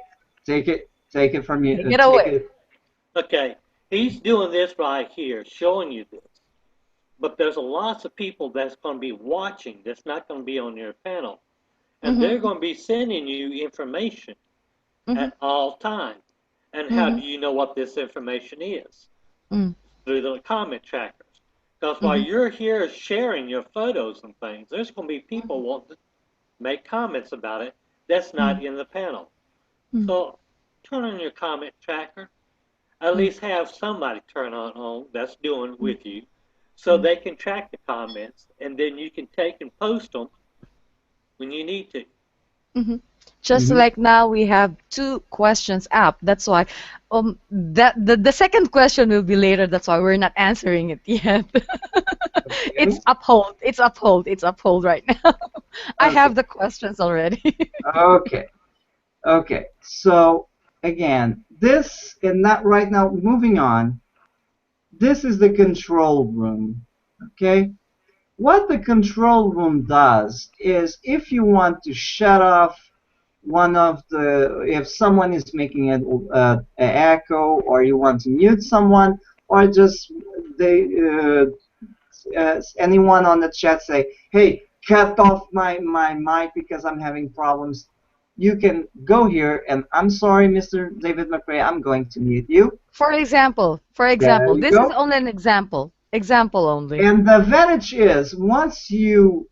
take it from you.
Take it
Take
away.
it.
Okay, he's doing this right here, showing you this. But there's a lots of people that's going to be watching that's not going to be on your panel. And
Mm-hmm.
they're going to be sending you information
Mm-hmm.
at all times. And how
Mm-hmm.
do you know what this information is?
Mm-hmm.
Through the comment trackers. Because while
Mm-hmm.
you're here sharing your photos and things, there's going to be people wanting to make comments about it that's not in the panel.
Mm-hmm.
So turn on your comment tracker. At least have somebody turn on that's doing with you so they can track the comments and then you can take and post them when you need to.
Mm-hmm. Just
Mhm.
like now we have two questions up. That's why that the second question will be later. That's why we're not answering it yet.
Okay.
It's uphold. It's uphold right now. I
Okay.
have the questions already.
Okay. Okay. So again, this and that right now. Moving on. This is the control room. Okay. What the control room does is if you want to shut off one of the, if someone is making a echo, or you want to mute someone, or just anyone on the chat say, hey, cut off my mic because I'm having problems, you can go here and I'm sorry, Mr. David McRae, I'm going to mute you.
For
There
example,
you
this is
go.
only an example. Example only.
And the advantage is once you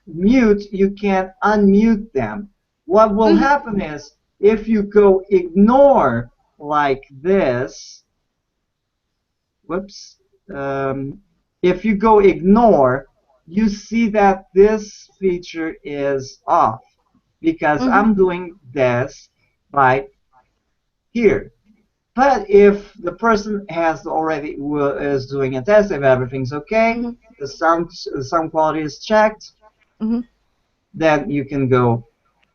mute, you can unmute them. What will
Mhm.
happen is if you go ignore like this, whoops, um, if you go ignore, you see that this feature is off because
Mhm.
I'm doing this by here. But if the person has already is doing a test, if everything's okay,
Mhm.
the sound quality is checked,
Mhm.
then you can go.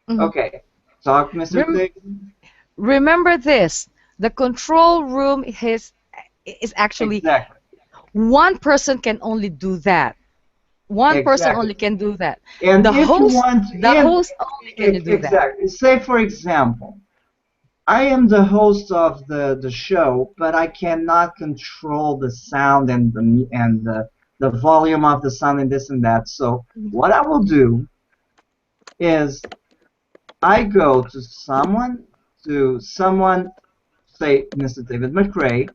Mhm.
Okay, talk, Mr.
Rem
Dick.
Remember this. The control room is actually
Exactly,
one person can only do that. One person
exactly.
only can do that.
And if you want,
The host only can do that.
exactly. Say for example, I am the host of the show, but I cannot control the sound and the volume of the sound and this and that. So what I will do is I go to someone, say Mr. David McRae,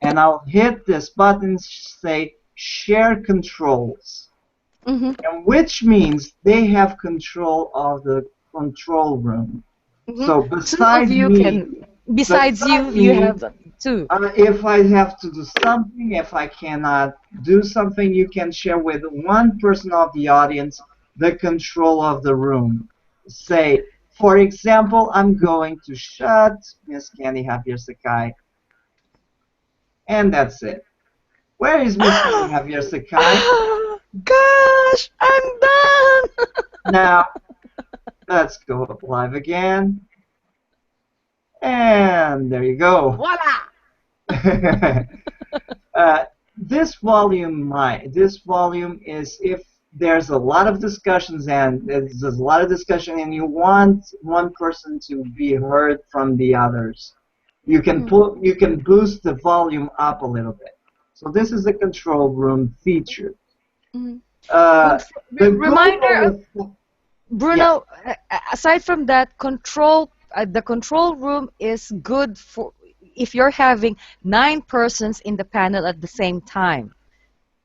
and I'll hit this button, say share controls,
Mm-hmm.
and which means they have control of the control room.
Mm-hmm.
So
Two of you can, besides you,
beside
you
me,
have two.
if I have to do something, if I cannot do something, you can share with one person of the audience the control of the room. Say, for example, I'm going to shut Miss Candy Javier Sakai, and that's it. Where is Miss Candy Javier Sakai?
Gosh, I'm done.
Now, let's go live again, and there you go.
Voila.
uh, this volume is if there's a lot of discussions and there's a lot of discussion and you want one person to be heard from the others, you can boost the volume up a little bit. So this is the control room feature.
Mhm.
Uh, the
Reminder,
Google, yeah,
Bruno, aside from that, the control room is good for if you're having 9 persons in the panel at the same time.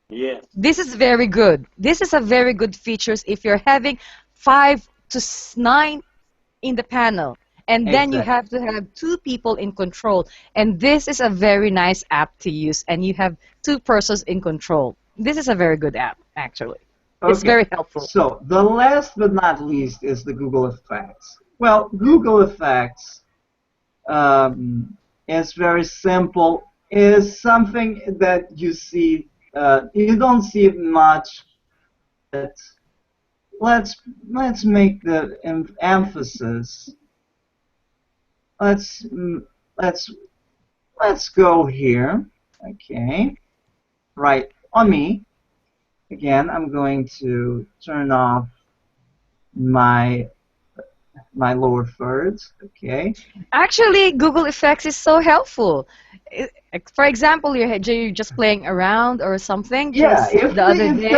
Yes.
This is very good. This is a very good features if you're having 5 to 9 in the panel, and then you
exactly.
have to have 2 people in control. And this is a very nice app to use, and you have 2 persons in control. This is a very good app, actually. It's
Okay,
very helpful.
so the last but not least is the Google Effects. Well, Google Effects It's very simple. It's something that you see. You don't see it much, but let's let's make the emphasis. Let's let's let's go here. Okay, right on me. Again, I'm going to turn off my lower thirds. Okay.
Actually, Google Effects is so helpful. For example, you're just playing around or something.
Yeah,
Just the other day,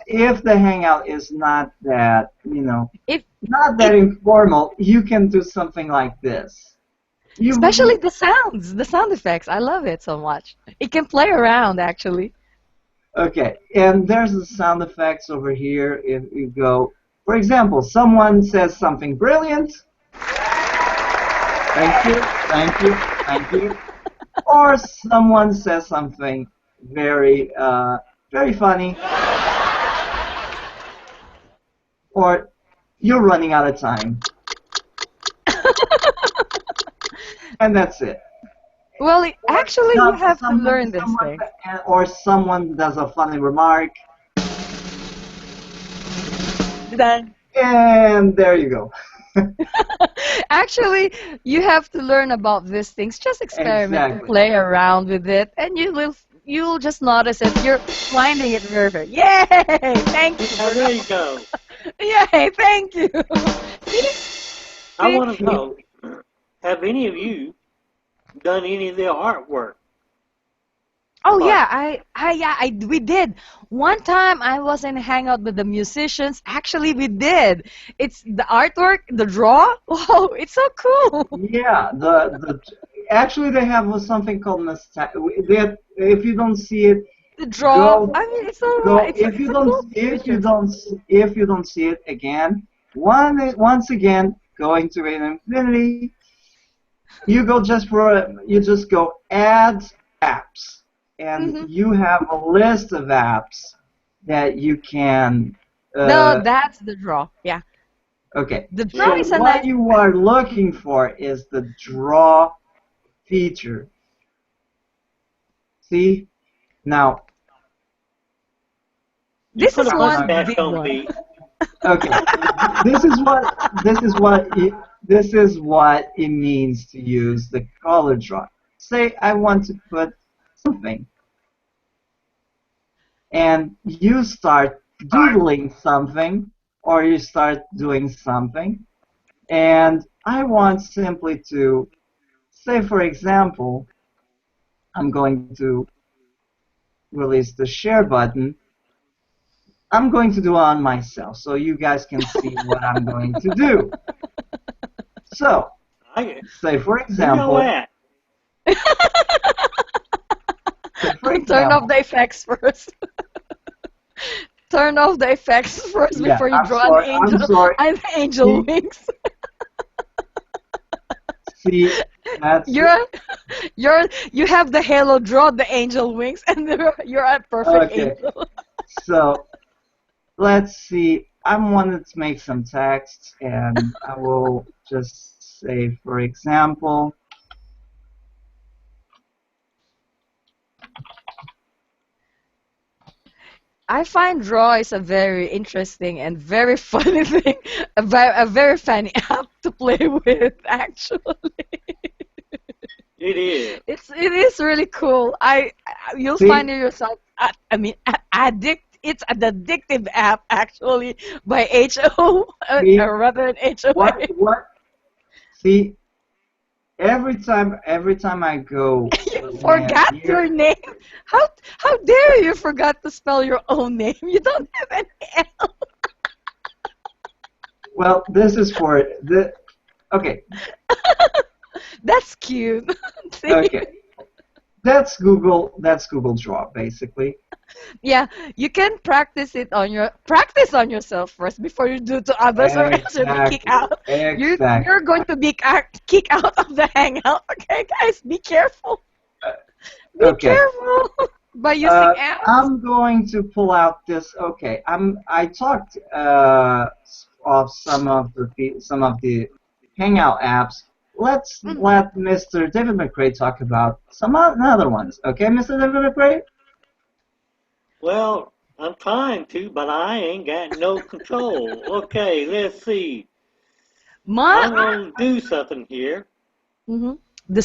if the hangout is not that,
if
not that
it,
informal, you can do something like this.
especially
You
the sound effects, I love it so much. It can play around actually.
Okay, and there's the sound effects over here. If you go, for example, someone says something brilliant. Thank you, thank you, thank you. Or someone says something very, very funny. Or you're running out of time, and that's it.
Well,
Or
actually, you have to learn these
someone,
things.
or someone does a funny remark,
Then,
and there you go.
actually, you have to learn about these things. Just experiment and
Exactly.
play around with it, and you'll just notice it. You're finding it perfect. Yay! Thank you,
Now,
Bruno.
there you go.
Yay! Thank you. See?
I
See?
want to know, have any of you done any of their artwork?
Oh
Art.
yeah, we did. One time I was in a hangout with the musicians. Actually, we did. It's the artwork, the draw. Wow, it's so cool.
Yeah, actually they have something called mustache. That if you don't see it,
The draw.
go
I mean, it's so
go.
it's a cool picture.
If you don't see it again, once again going to an infinity, you just go add apps, and
Hmm.
you have a list of apps that you can.
No,
Uh,
that's the draw. Yeah,
okay,
the draw
so
Yeah.
is a
what
nice
you
effect.
are looking for is the draw feature. See now.
You
This
put
is
a
one
mustache
big
on
one.
me.
Okay, this is what it means to use the color draw. Say I want to put something, and you start doodling something, or you start doing something, and I want simply to say, for example, I'm going to release the share button. I'm going to do it on myself so you guys can see what I'm going to do. So,
I,
say for
where y'all
example,
at?
say for
Turn off
example,
the effects first. Turn off the effects first
yeah,
before you draw
I'm sorry.
an angel
See,
wings.
see, that's
You're you have the halo draw the angel wings and you're a perfect
okay.
angel.
So, let's see. I wanted to make some text, and I will just say, for example,
I find draw is a very interesting and very funny thing, a very funny app to play with actually.
It is.
It is really cool. You'll
see,
find it yourself. I mean, addict. It's an addictive app actually by HO,
see,
or rather an HOA.
what, see, every time I go,
You
and
forgot
here,
your name. How dare you forgot to spell your own name? You don't have any L.
well, this is for the, okay,
That's cute. See?
okay, that's Google Draw, basically.
Yeah, you can practice on yourself first before you do to others, or else you'll be kicked
Exactly,
out. You're
exactly.
going to be kicked out of the hangout. Okay, guys, be careful.
Uh,
Be
Okay,
careful by using apps.
I'm going to pull out this. Okay, I talked of some of the Hangout apps. let's
Mm.
let Mr. David McCray talk about some other ones. Okay, Mr. David McCray?
Well, I'm trying to, but I ain't got no control. Okay, let's see.
My,
I'm going to do something here.
mhm. The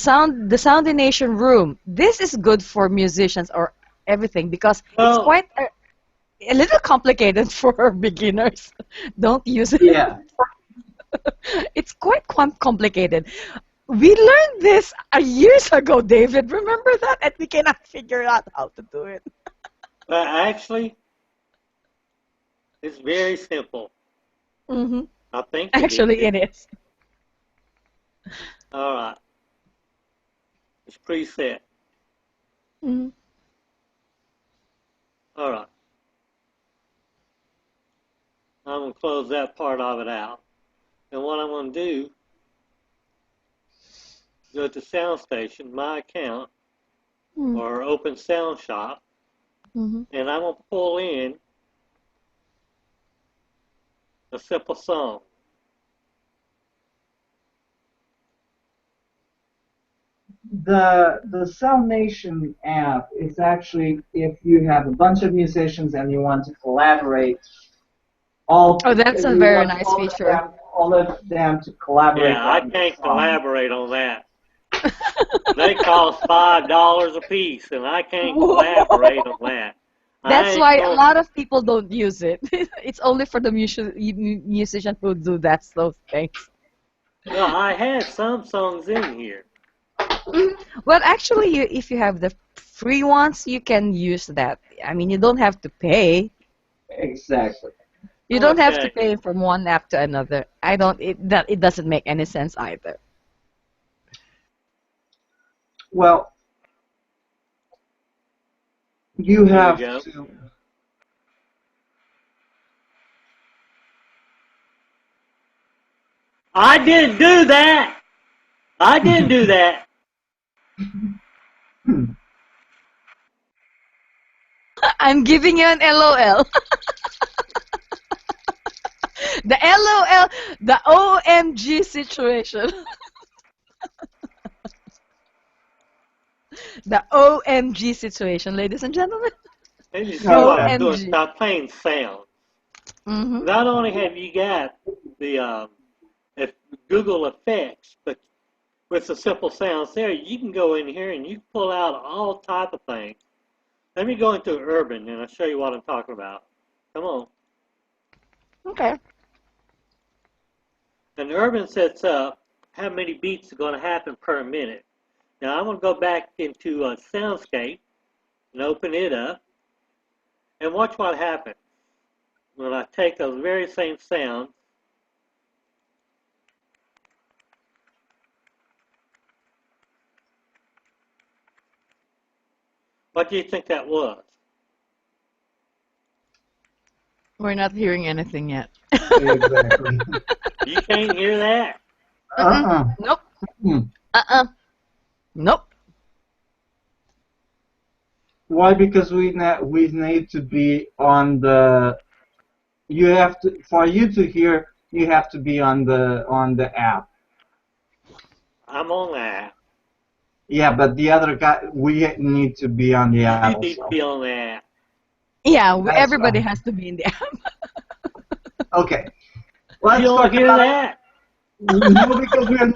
Soundination room. This is good for musicians or everything because it's
Well,
quite a little complicated for beginners. Don't use it.
Yeah.
It's quite complicated. We learned this years ago, David. Remember that? And we cannot figure out how to do it.
actually, it's very simple.
Hmm.
I think it
Actually,
is.
it is.
All right. It's preset.
Mhm.
All right. I'm going to close that part of it out. And what I'm going to do, go to Sound Station, My Account,
Mhm.
or Open Sound Shop,
Mhm.
and I'm going to pull in a simple song.
The Sound Nation app is actually if you have a bunch of musicians and you want to collaborate,
Oh, that's a
you
very
want
nice feature.
all of them to collaborate
Yeah, I
on the
can't
song.
collaborate on that. They cost $5 a piece, and I can't collaborate on
Whoa.
that. I
That's
ain't
why a
going.
lot of people don't use it. It's only for the musician who do that those things.
Well, I had some songs in here.
Mhm. Well, actually, if you have the free ones, you can use that. I mean, you don't have to pay.
Exactly.
You don't have to
Okay.
pay from one app to another. I don't. It doesn't make any sense either.
Well, you
Here we
have
go.
to.
I didn't do that. I didn't do that.
I'm giving you an LOL. The LOL, the OMG situation. The OMG situation, ladies and gentlemen.
And you see what I'm
Okay.
doing?
OMG.
I'm playing sound.
Mm-hmm.
Not only have you got the if Google effects, but with the simple sounds there, you can go in here and you can pull out all type of things. Let me go into urban and I'll show you what I'm talking about. Come on.
Okay.
And urban sets up how many beats are going to happen per minute. Now I'm going to go back into Soundscape and open it up and watch what happens when I take those very same sounds. What do you think that was?
We're not hearing anything yet.
Exactly.
You can't hear that?
Mm-mm.
Uh-uh.
Nope.
Hmm.
Uh-uh. Nope.
Why? Because we need to be on the. You have to for you to hear. You have to be on the app.
I'm on that.
Yeah, but the other guy, we need to be on the app
You need to
also.
be on that.
Yeah,
That's
everybody has to be in the app.
okay.
You
Let's
don't
talk
hear
about it.
that?
No, because we're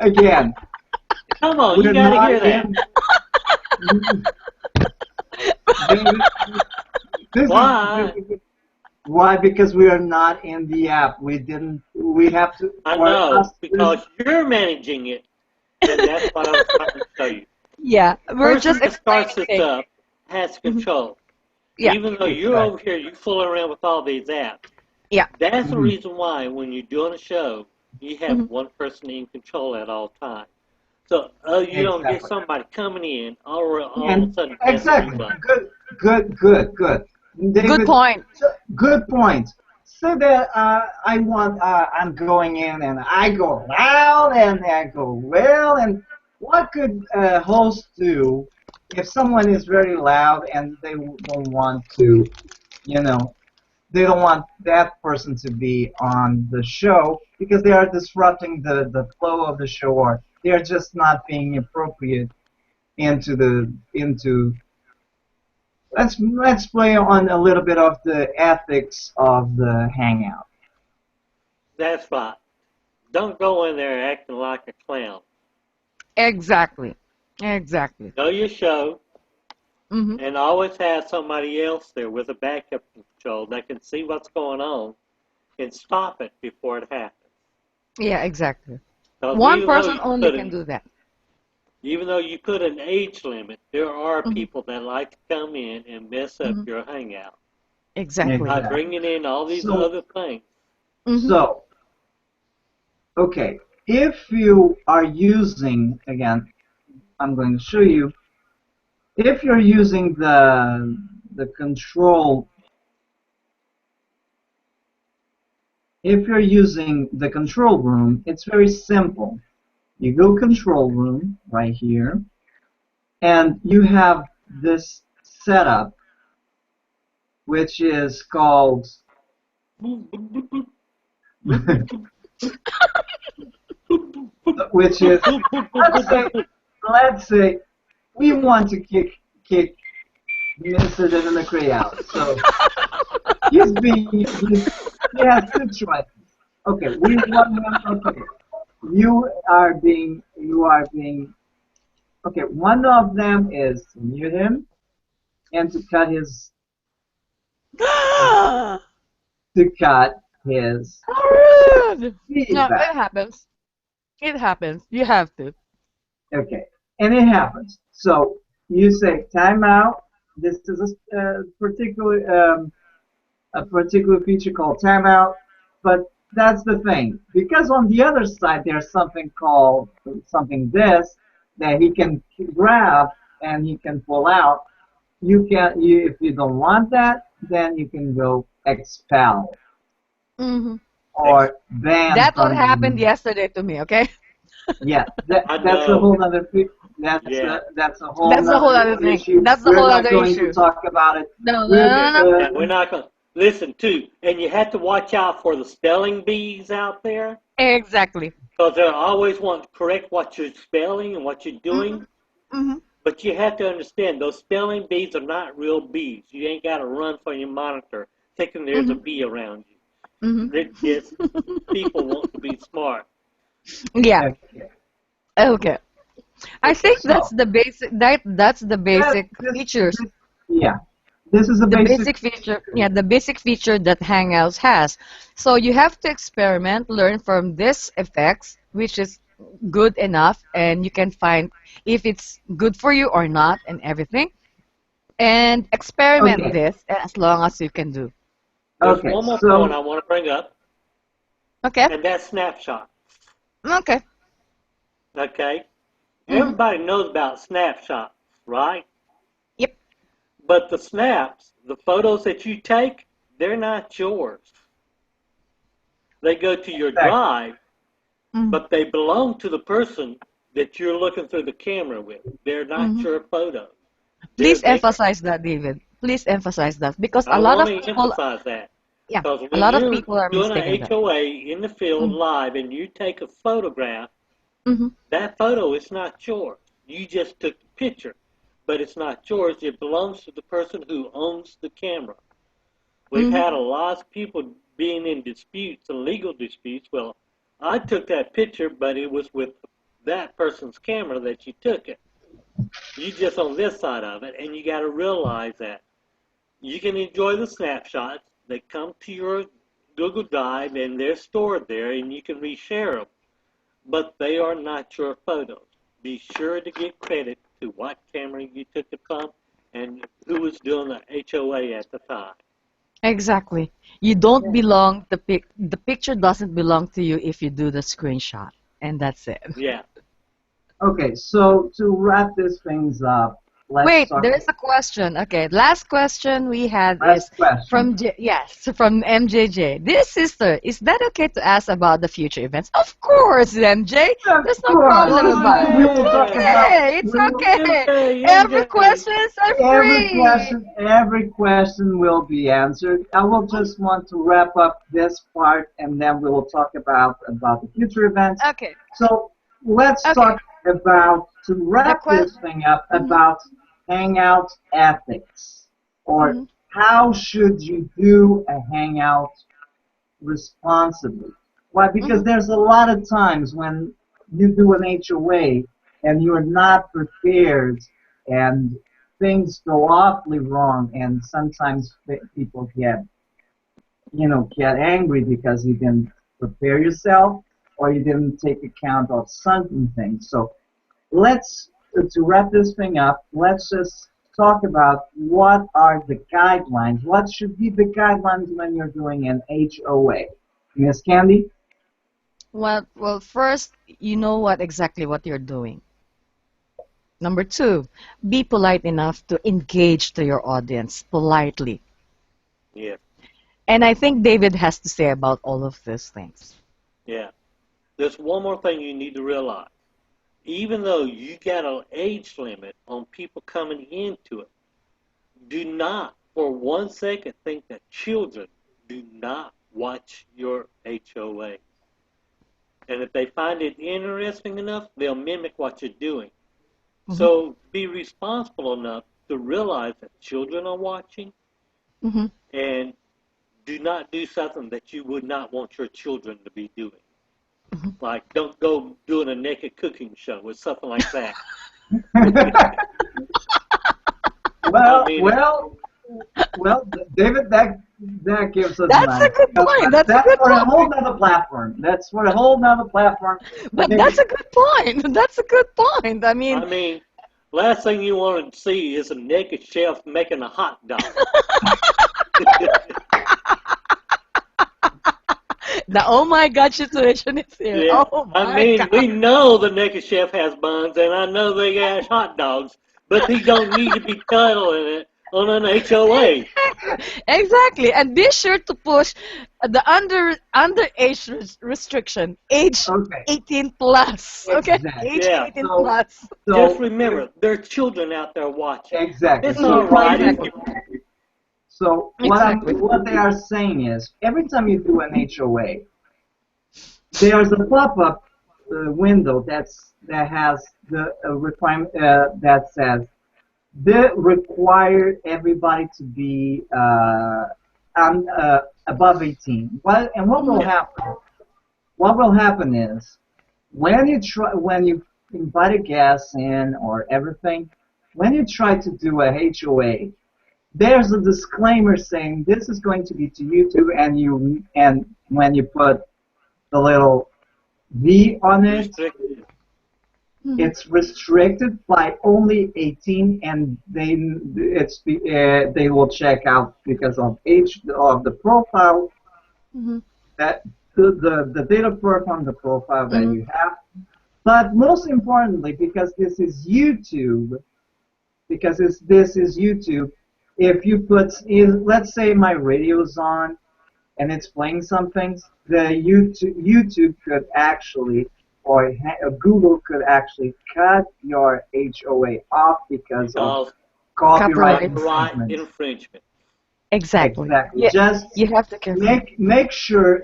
again,
Come on, you
we're
got to
not
hear that.
in. David, this
Why?
is why because we are not in the app. We didn't. We have to
I
for us
know,
to.
because you're managing it, and that's what I'm trying to show you.
Yeah,
The
we're
person
just
that starts
explaining
this
things.
up has
Mhm.
control.
Yeah,
Even though you're over
Exactly.
here, you fooling around with all these apps.
yeah.
That's the
Mhm.
reason why when you're doing a show, you have
Hmm.
one person in control at all times. So you don't get
Exactly.
somebody coming in all of a
And
sudden messing you
exactly.
up.
Good.
Good
David,
point.
good point. So that I'm going in and I go loud and I go well. And what could a host do if someone is very loud and they don't want to, you know, they don't want that person to be on the show because they are disrupting the flow of the show, or they are just not being appropriate into. Let's play on a little bit of the ethics of the hangout.
That's right. Don't go in there acting like a clown.
Exactly. Exactly.
Know your show,
Mm-hmm.
and always have somebody else there with a backup control that can see what's going on and stop it before it happens.
Yeah, exactly.
Because
One person only can do that.
even though you put an age limit, there are
Mm-hmm.
people that like to come in and mess up
Mm-hmm.
your hangout
Exactly.
by
Exactly.
bringing in all these
So
other things.
Mm-hmm.
so okay, if you are using again, I'm going to show you. If you're using the control, if you're using the control room, it's very simple. You go control room right here, and you have this setup, which is called, which is, let's say, let's say we want to kick Mr. McCray out. So he has two choices. Okay, we want him. Okay, you are being. Okay, one of them is to mute him and to cut his
Rude. No,
feedback.
it happens. It happens. You have to.
Okay, and it happens. So you say timeout. This is a particular feature called timeout, but that's the thing because on the other side there's something called something this that he can grab and he can pull out. If you don't want that, then you can go expel
Mm-hmm.
Ex-
or ban
That's what
from the
happened
room.
yesterday to me, okay?
Yeah,
I
that's a
know.
whole other
Yeah.
that's a whole
That's the whole
other
other thing.
issue.
That's the
We're
whole
not
other
going to
issue.
talk about it.
No, no,
We're
no, no, no.
Yeah, we're not going to listen too. And you have to watch out for the spelling bees out there
Exactly.
because they'll always want to correct what you're spelling and what you're
Mm-hmm.
doing.
Mm-hmm.
But you have to understand those spelling bees are not real bees. You ain't got to run for your monitor thinking there's a
Mm-hmm.
bee around you.
Mm-hmm.
They're just people want to be smart.
Yeah.
Okay.
Okay. I think that's
So
the basic. That's the
that
basic features.
this yeah, this is a
The
basic
basic feature.
feature.
Yeah, the basic feature that Hangouts has. So you have to experiment, learn from this effects, which is good enough, and you can find if it's good for you or not, and everything. And experiment
Okay,
this as long as you can do.
There's
okay.
one more point
So
I want to bring up,
Okay.
and that's snapshot.
Okay.
Okay?
Mm-hmm.
Everybody knows about snapshots, right?
Yep.
But the snaps, the photos that you take, they're not yours. They go to your
exactly.
drive,
Mm-hmm.
but they belong to the person that you're looking through the camera with. They're not
Mm-hmm.
your photos.
Please
They
emphasize that, David. Please emphasize that because
I
a lot
want
of
to
people,
emphasize that
yeah,
because
a
when
lot of
you're
people are
doing an
mistaken that.
HOA in the field
Mm-hmm.
live and you take a photograph,
Mm-hmm.
that photo is not yours. You just took the picture, but it's not yours. It belongs to the person who owns the camera. We've
Mm-hmm.
had a lot of people being in disputes, legal disputes. Well, I took that picture, but it was with that person's camera that you took it. You just on this side of it, and you got to realize that you can enjoy the snapshots. They come to your Google Drive, and they're stored there, and you can reshare them. But they are not your photos. Be sure to give credit to what camera you took it from and who was doing the HOA at the time.
Exactly. You don't belong, the picture doesn't belong to you if you do the screenshot. And that's it.
Yeah.
Okay, so to wrap these things up, let's
Wait,
talk.
there's a question. Okay, last question we had is
Last question.
from yes, from MJJ. Dear sister, is that okay to ask about the future events? Of course, MJ.
Of
There's no
course,
problem
Oh,
about it.
we
It's
will talk
yeah.
about.
okay. It's
We will,
okay.
MJ,
Every
MJ.
questions are free.
every question will be answered. I will just want to wrap up this part, and then we will talk about the future events.
Okay.
So let's
Okay.
talk about, to
The
wrap
question.
this thing up, about hangout ethics, or how should you do a hangout responsibly. Why? Because there's a lot of times when you do an HOA and you're not prepared, and things go awfully wrong, and sometimes people get angry because you didn't prepare yourself, or you didn't take account of certain things. So let's, to wrap this thing up, let's just talk about what are the guidelines. What should be the guidelines when you're doing an HOA? Miss Candy?
Well, first, you know what exactly what you're doing. Number two, be polite enough to engage to your audience politely.
Yeah,
And I think David has to say about all of these things.
yeah. There's one more thing you need to realize. Even though you got an age limit on people coming into it, do not for 1 second think that children do not watch your HOA. And if they find it interesting enough, they'll mimic what you're doing.
Hmm.
So be responsible enough to realize that children are watching,
Hmm.
and do not do something that you would not want your children to be doing. Like, don't go doing a naked cooking show or something like that. I
well,
mean,
well, well, David, that gives us an
That's a
idea.
good point.
But
That's a
that's
good
for a whole
point.
nother platform. That's for a whole nother platform. But
But that's a good point. That's a good point. I mean,
I mean, last thing you want to see is a naked chef making a hot dog.
the oh my God situation is here.
Yeah,
Oh
I
my
mean, we
God.
know the naked chef has buns, and I know they got hot dogs, but he don't need to be titling it on an HOA.
Exactly. Exactly. And be sure to push the underage restriction, age
okay,
18 plus. Okay?
exactly.
Age
Yeah,
18
So,
plus.
just
so
remember, there are children out there watching.
exactly.
It's
So
all
Mhm.
right if
Exactly.
you.
So
Exactly.
what they are saying is, every time you do an HOA, there's a pop-up window that has the requirement that says they require everybody to be above 18. What will
Mhm.
happen? What will happen is, when you invite a guest in or everything, when you try to do a HOA, there's a disclaimer saying this is going to be to YouTube, and when you put the little V on it,
Restricted.
Mhm.
it's restricted by only 18, and they will check out because of age of the profile,
Mhm.
that the date of birth on the profile that
Mhm.
you have. But most importantly, because this is YouTube, this is YouTube, if you put, let's say my radio's on and it's playing some things, the YouTube could actually, or Google could actually cut your HOA off because of
Because
copyright
Copyright.
copyright
infringement.
infringement.
Exactly.
Exactly.
Yeah.
Just
You have to careful.
make sure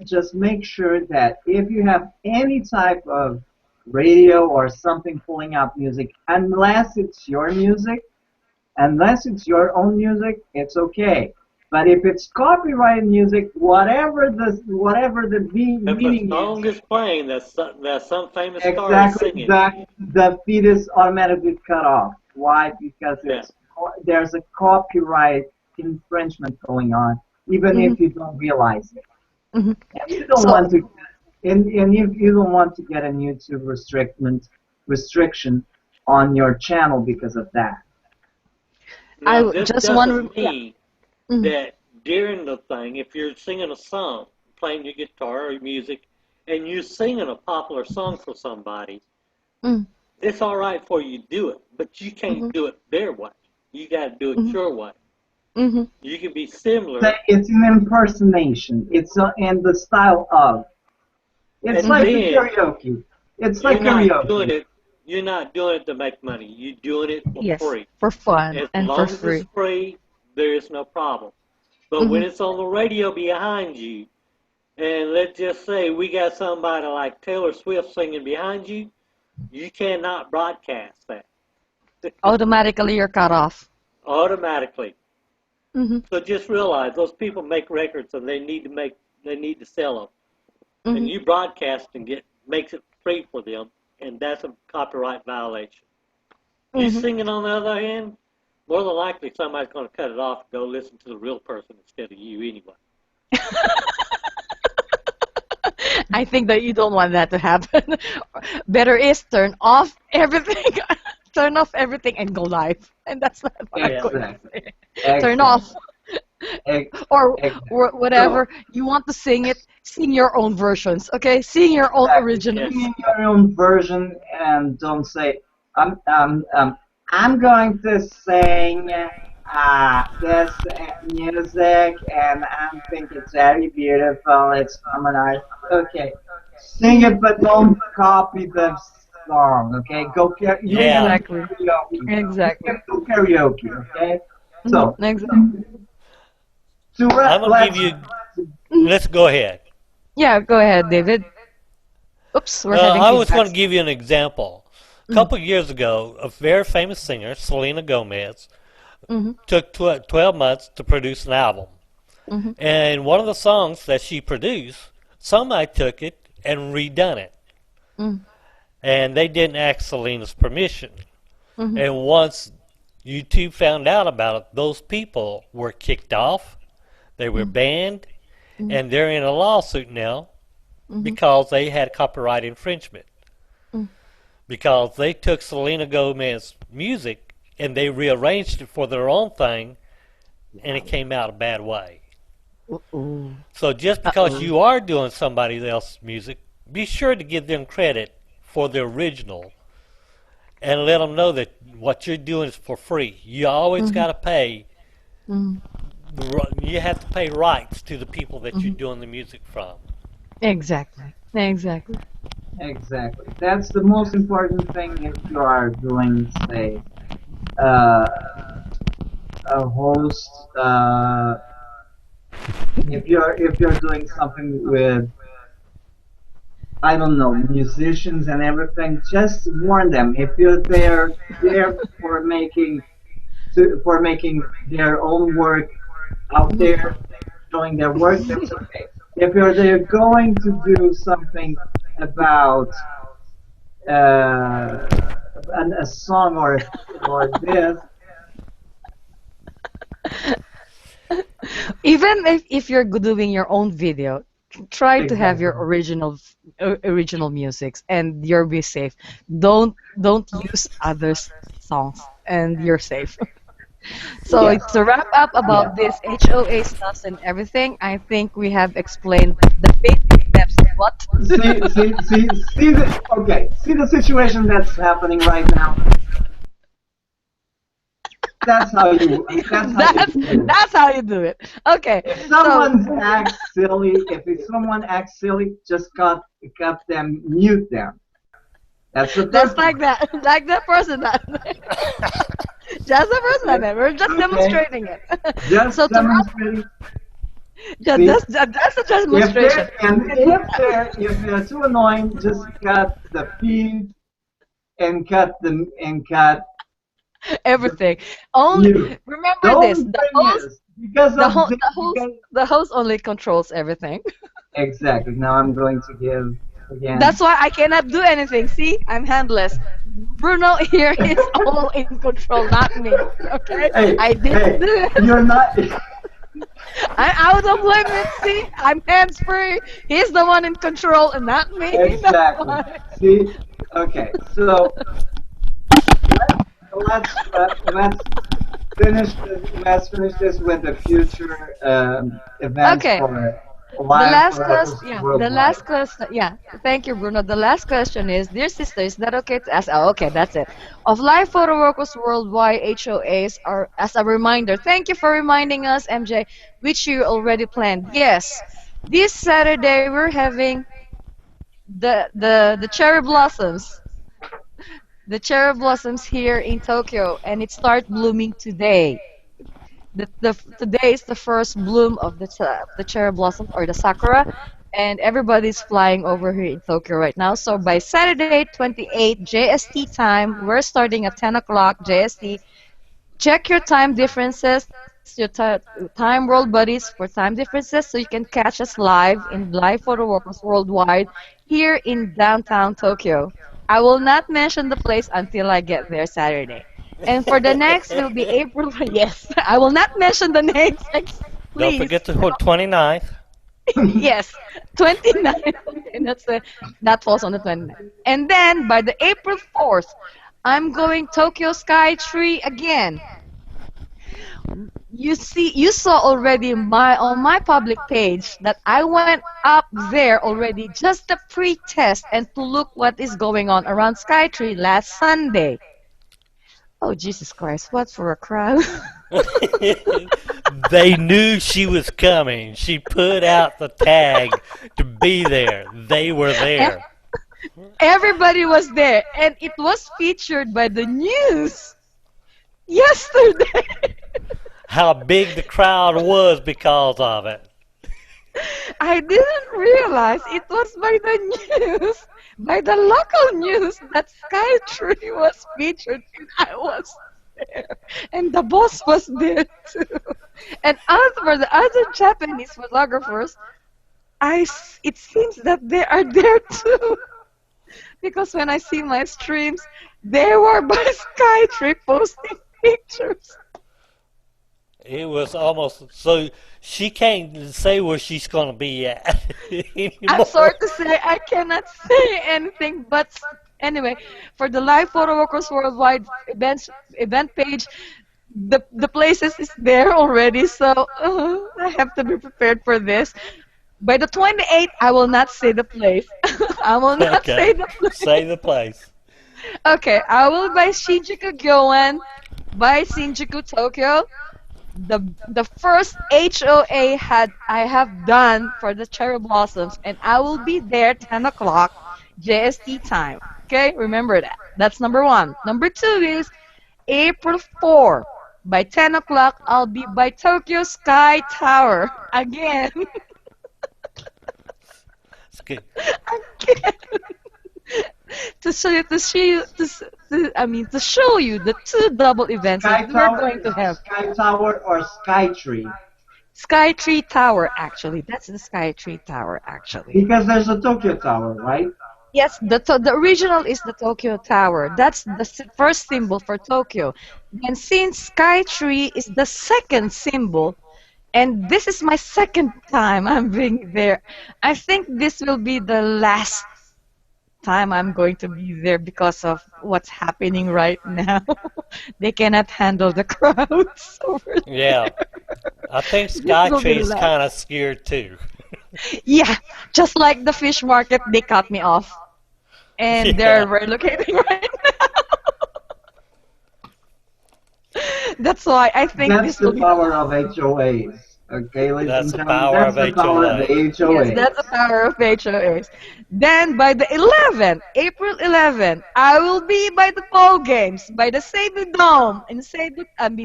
that if you have any type of radio or something pulling out music, unless it's your own music, it's okay. But if it's copyrighted music, whatever the
If a
meaning is,
song is playing that some famous star is
exactly,
singing,
the feed is automatically cut off. Why? Because
yeah,
there's a copyright infringement going on, even
Hmm.
if you don't realize it.
Hmm.
And you don't
So
want to, and if you don't want to get a YouTube restriction on your channel because of that.
now this
just
doesn't
want, yeah.
mean
Mhm.
that during the thing, if you're singing a song, playing your guitar or music, and you're singing a popular song for somebody,
Mm.
it's all right for you to do it, but you can't
Mm-hmm.
do it their way. You got to do it
Mm-hmm.
your way.
Mm-hmm.
You can be similar,
It's an impersonation. It's in the style of. It's
and
like the
Mm-hmm.
then
karaoke. It's
you're
like
not doing
karaoke.
it. You're not doing it to make money. You're doing it for
Yes,
free.
for fun
As
and for
long as it's
free.
free, there is no problem. But
Mm-hmm.
when it's on the radio behind you, and let's just say we got somebody like Taylor Swift singing behind you, you cannot broadcast that
Automatically, you're cut off.
automatically.
Mm-hmm.
So just realize those people make records and they need to sell them. And
Mm-hmm.
you broadcasting it makes it free for them, and that's a copyright violation. You
Mm-hmm.
singing on the other hand, more than likely somebody's going to cut it off and go listen to the real person instead of you anyway.
I think that you don't want that to happen. Better is turn off everything. Turn off everything and go live. And that's not what I'm going to
Exactly.
say. Turn
Exactly.
off.
Ex-
Or
Exactly. So,
whatever. You want to sing it, sing your own versions. Okay? Sing your own
exactly.
Yes.
originals.
Sing in your own version and don't say, I'm, um, um, I'm going to sing this music and I think it's very beautiful. It's harmonized. Okay. Sing
Hmm.
it, but don't copy the song. Okay. You
Yeah.
can do
Exactly.
karaoke. You
Exactly.
can do karaoke. Okay.
Hmm.
So,
Exactly.
I'm going to give
let's
you,
Mhm.
let's go ahead.
Yeah, go ahead, David. Oops, we're having
I was going to
feedbacks.
give you an example. A
Mm-hmm.
couple of years ago, a very famous singer, Selena Gomez,
Mm-hmm.
took 12 months to produce an album.
Mm-hmm.
And one of the songs that she produced, somebody took it and redone it.
Mm-hmm.
And they didn't ask Selena's permission.
Mm-hmm.
And once YouTube found out about it, those people were kicked off, they were banned,
Mm-hmm.
and they're in a lawsuit now
Mm-hmm.
because they had copyright infringement. Because they took Selena Gomez's music and they rearranged it for their own thing, and it came out a bad way.
Uh-oh.
So just because
Uh-oh.
you are doing somebody else's music, be sure to give them credit for the original and let them know that what you're doing is for free. You always
Mm-hmm.
got to pay.
Mm-hmm.
You have to pay rights to the people that you're
Mm-hmm.
doing the music from.
Exactly. Exactly.
exactly. That's the most important thing if you are doing, say, uh, a host. If you're doing something with, I don't know, musicians and everything, just warn them. If you're there for making their own work out there, showing their work, that's okay. If you're there going to do something about uh, a song or this,
Even if you're doing your own video, try to have your
exactly,
original musics and you'll be safe. Don't use others' songs and you're safe. So
yes,
to wrap up
yes.
about this HOA stuff and everything, I think we have explained the basic steps. What?
See the situation that's happening right now. That's how you
That's
do it.
that's how you do it. Okay,
If
so
someone acts silly, just cut them, mute them. That's the
that's
first
like
one.
that, like that person that, just the person
Okay,
that. We're just
okay.
demonstrating it.
Just
So to wrap,
demonstrating.
yeah,
See,
that's a
if
demonstration.
they're
You
and
can do that.
if they're too annoying, just cut the feed and cut the
Everything. Only
mute.
remember
The
this:
only thing is because
the host only controls everything.
exactly. Now I'm going to give again.
That's why I cannot do anything. See, I'm handless. Bruno here is all in control, not me. Okay,
Hey,
I didn't
hey,
do it.
you're not
I'm out of limits. See, I'm hands free. He's the one in control, and not me. That's
exactly.
why.
See, okay. So let's finish this with the future events
Okay,
for.
The
Live
last
forever
question, yeah, the
worldwide.
last question, yeah. Thank you, Bruno. The last question is, dear sister, is that okay to ask? Oh, okay, that's it. Of live photo workers worldwide HOAs are as a reminder. Thank you for reminding us, MJ, which you already planned. Yes, this Saturday we're having the cherry blossoms, the cherry blossoms here in Tokyo, and it start blooming today. Today is the first bloom of the cherry blossoms or the sakura, and everybody's flying over here in Tokyo right now. So by Saturday, 28 JST time, we're starting at 10 o'clock JST. Check your time differences, time world buddies for time differences, so you can catch us live in live photo workers worldwide here in downtown Tokyo. I will not mention the place until I get there Saturday. And for the next will be April. Yes, I will not mention the names.
Don't
Please.
forget the 29th.
Yes, 29th. Okay, that falls on the 29th. And then by the April 4th, I'm going Tokyo Sky Tree again. You saw already my on my public page that I went up there already just the pre-test and to look what is going on around Skytree last Sunday. Oh Jesus Christ, what for a crowd.
They knew she was coming. She put out the tag to be there. They were
And
there.
everybody was there and it was featured by the news yesterday.
How big the crowd was because of it.
I didn't realize it was by the news, by the local news, that Skytree was featured, and I was there, and the boss was there too. And as for the other Japanese photographers, it seems that they are there too, because when I see my streams, they were by Skytree posting pictures.
It was almost so she can't say where she's gonna be at
I'm
anymore.
sorry to say I cannot say anything, but anyway, for the live photo workers worldwide event page, the places is there already, so I have to be prepared for this. By the 28th, I will not say the place. I will not say
Okay,
the place.
say the place.
Okay, I will by Shinjuku Gyoen, by Shinjuku Tokyo. The first HOA had I have done for the cherry blossoms, and I will be there 10 o'clock JST time. Okay, remember that. That's number one. Number two is April 4. By 10 o'clock, I'll be by Tokyo Sky Tower again.
It's good.
Again. To show you the two double events that
Sky
we're
Tower,
going to have.
Sky Tower or Sky Tree?
Skytree Tower, actually. That's the Skytree Tower, actually.
Because there's a Tokyo Tower, right?
Yes, the original is the Tokyo Tower. That's the first symbol for Tokyo. And since Skytree is the second symbol, and this is my second time I'm being there, I think this will be the last time I'm going to be there because of what's happening right now. They cannot handle the crowds over
Yeah,
there.
I think
This will be the
Skytree's
last.
kind of scared too.
Yeah, just like the fish market, they cut me off. And they're
Yeah,
relocating right now. That's why I think
That's
this will
the
be the
power
last.
of HOAs. Okay, ladies
that's
and
the
gentlemen,
power
that's
of
the power of
HOA.
the
Yes, that's the
HOAs.
power of HOAs. Then by the 11th, April 11th, I will be by the ball games, by the Seibu Dome, in Seibu,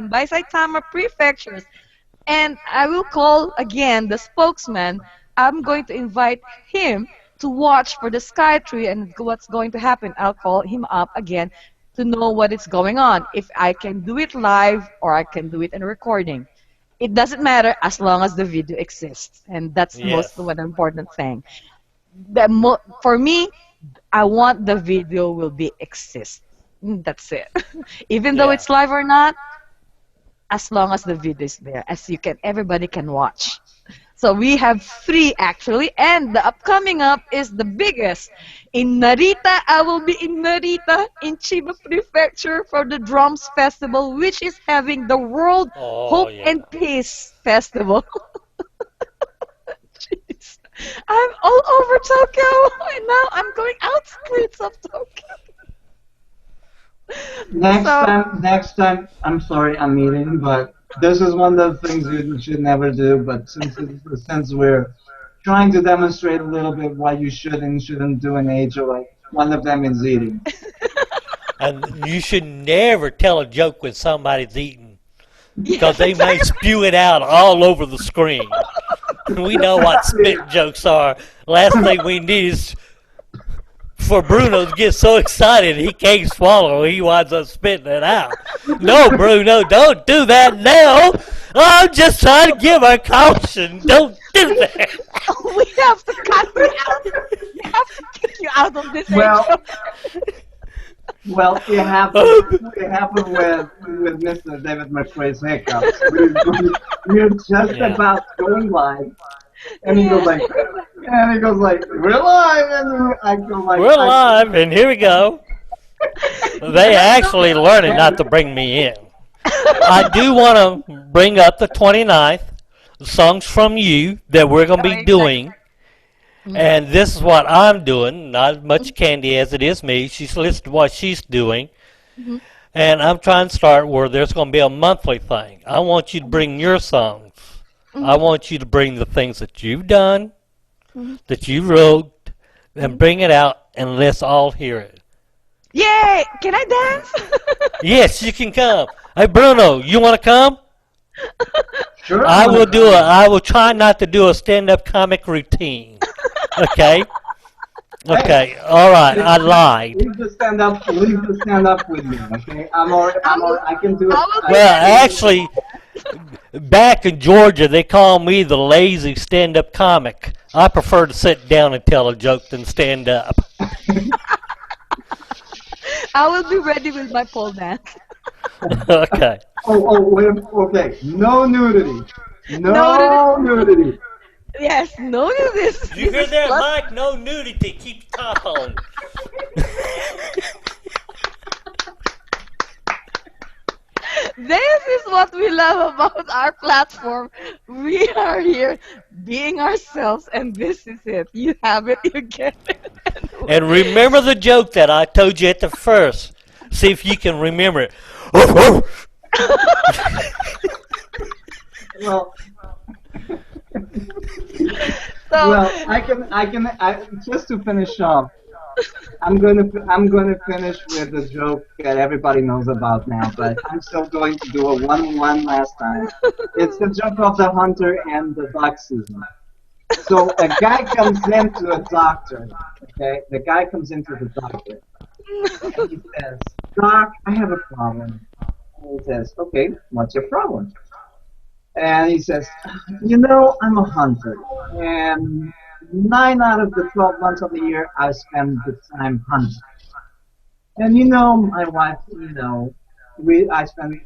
by Saitama prefectures. And I will call again the spokesman. I'm going to invite him to watch for the sky tree and what's going to happen. I'll call him up again to know what is going on. If I can do it live or I can do it in a recording. It doesn't matter as long as the video exists. And that's most
Yes,
one important thing. For me, I want the video will be exist. That's it. Even though
yeah,
it's live or not, as long as the video is there, as you can, everybody can watch. So we have three actually, and the upcoming up is the biggest. In Narita, I will be in Narita, in Chiba Prefecture for the Drums Festival, which is having the World
oh
Hope
yeah.
and Peace Festival. I'm all over Tokyo, and now I'm going outskirts of Tokyo. So,
Next time, I'm sorry, I'm eating, but this is one of the things you should never do. But since we're trying to demonstrate a little bit what you should and shouldn't do in HOA, one of them is eating.
And you should never tell a joke when somebody's eating, because
yes,
they may
exactly.
spew it out all over the screen. We know what spit jokes are. Last thing we need is for Bruno to get so excited he can't swallow. He winds up spitting it out. No, Bruno, don't do that now. I'm just trying to give a caution. Don't do that.
We have to cut you out. We have to kick you out of this
Well,
HO.
well, it happened. It happened with Mr. David McCray's hiccups. We're just
Yeah.
about going live, and he goes
Yeah.
like, we're live, and I go like,
We're live, and here we go. They actually learning not to bring me in. I do want to bring up the 29th songs from you that we're going to
Oh,
be
exactly.
doing. And this is what I'm doing, not as much Candy as it is me. She's listed what she's doing.
Mhm.
And I'm trying to start where there's going to be a monthly thing. I want you to bring your songs. I
Mhm.
want you to bring the things that you've done,
Mhm.
that you wrote, and bring it out and let's all hear it.
Yay! Can I dance?
Yes, you can come. Hey, Bruno, you want to come?
sure, I'm
I
gonna
will do
come.
I will try not to do a stand-up comic routine. Okay?
Hey,
Okay. All right. I lied.
leave the stand up with me, okay?
I will,
I can do it.
I will be
Well,
ready.
actually, back in Georgia, they call me the lazy stand-up comic. I prefer to sit down and tell a joke than stand up.
I will be ready with my pole dance.
Okay.
Wait, okay, no nudity,
No,
no nudity.
yes, no, this
You
this
hear
is
that,
plus.
Mike? No nudity. Keep the top on.
This is what we love about our platform. We are here being ourselves, and this is it. You have it, you get it.
And remember the joke that I told you at the first. See if you can remember it.
Well,
So,
well, just to finish off. I'm gonna finish with the joke that everybody knows about now, but I'm still going to do a one last time. It's the joke of the hunter and the duck season. So a guy comes into a doctor. Okay, the guy comes into the doctor and he says, "Doc, I have a problem." And he says, "Okay, what's your problem?" And he says, I'm a hunter, and 9 out of the 12 months of the year, I spend the time hunting. And my wife, I spend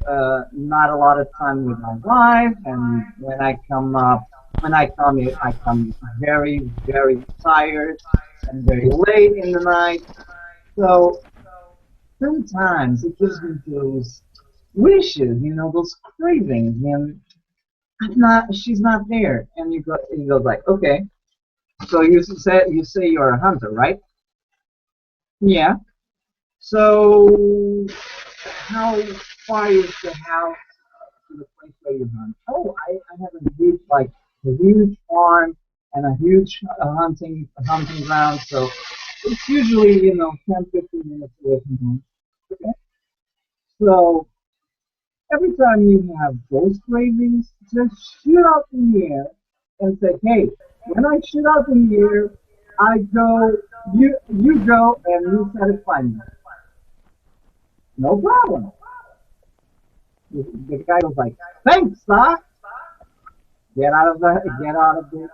not a lot of time with my wife, and when I come very, very tired and very late in the night. So sometimes it gives me those wishes, those cravings, and she's not there. And he goes like, okay, so you say you're a hunter, right? Yeah. So how far is the house to the place where you hunt? Oh, I have a huge farm and a huge hunting ground. So it's usually 10, 15 minutes away from home. Okay. So every time you have those cravings, just shoot out in the air and say, hey, when I shoot out in the air, I go, you go and you satisfy me. No problem. The guy was like, thanks, Doc. Get out of the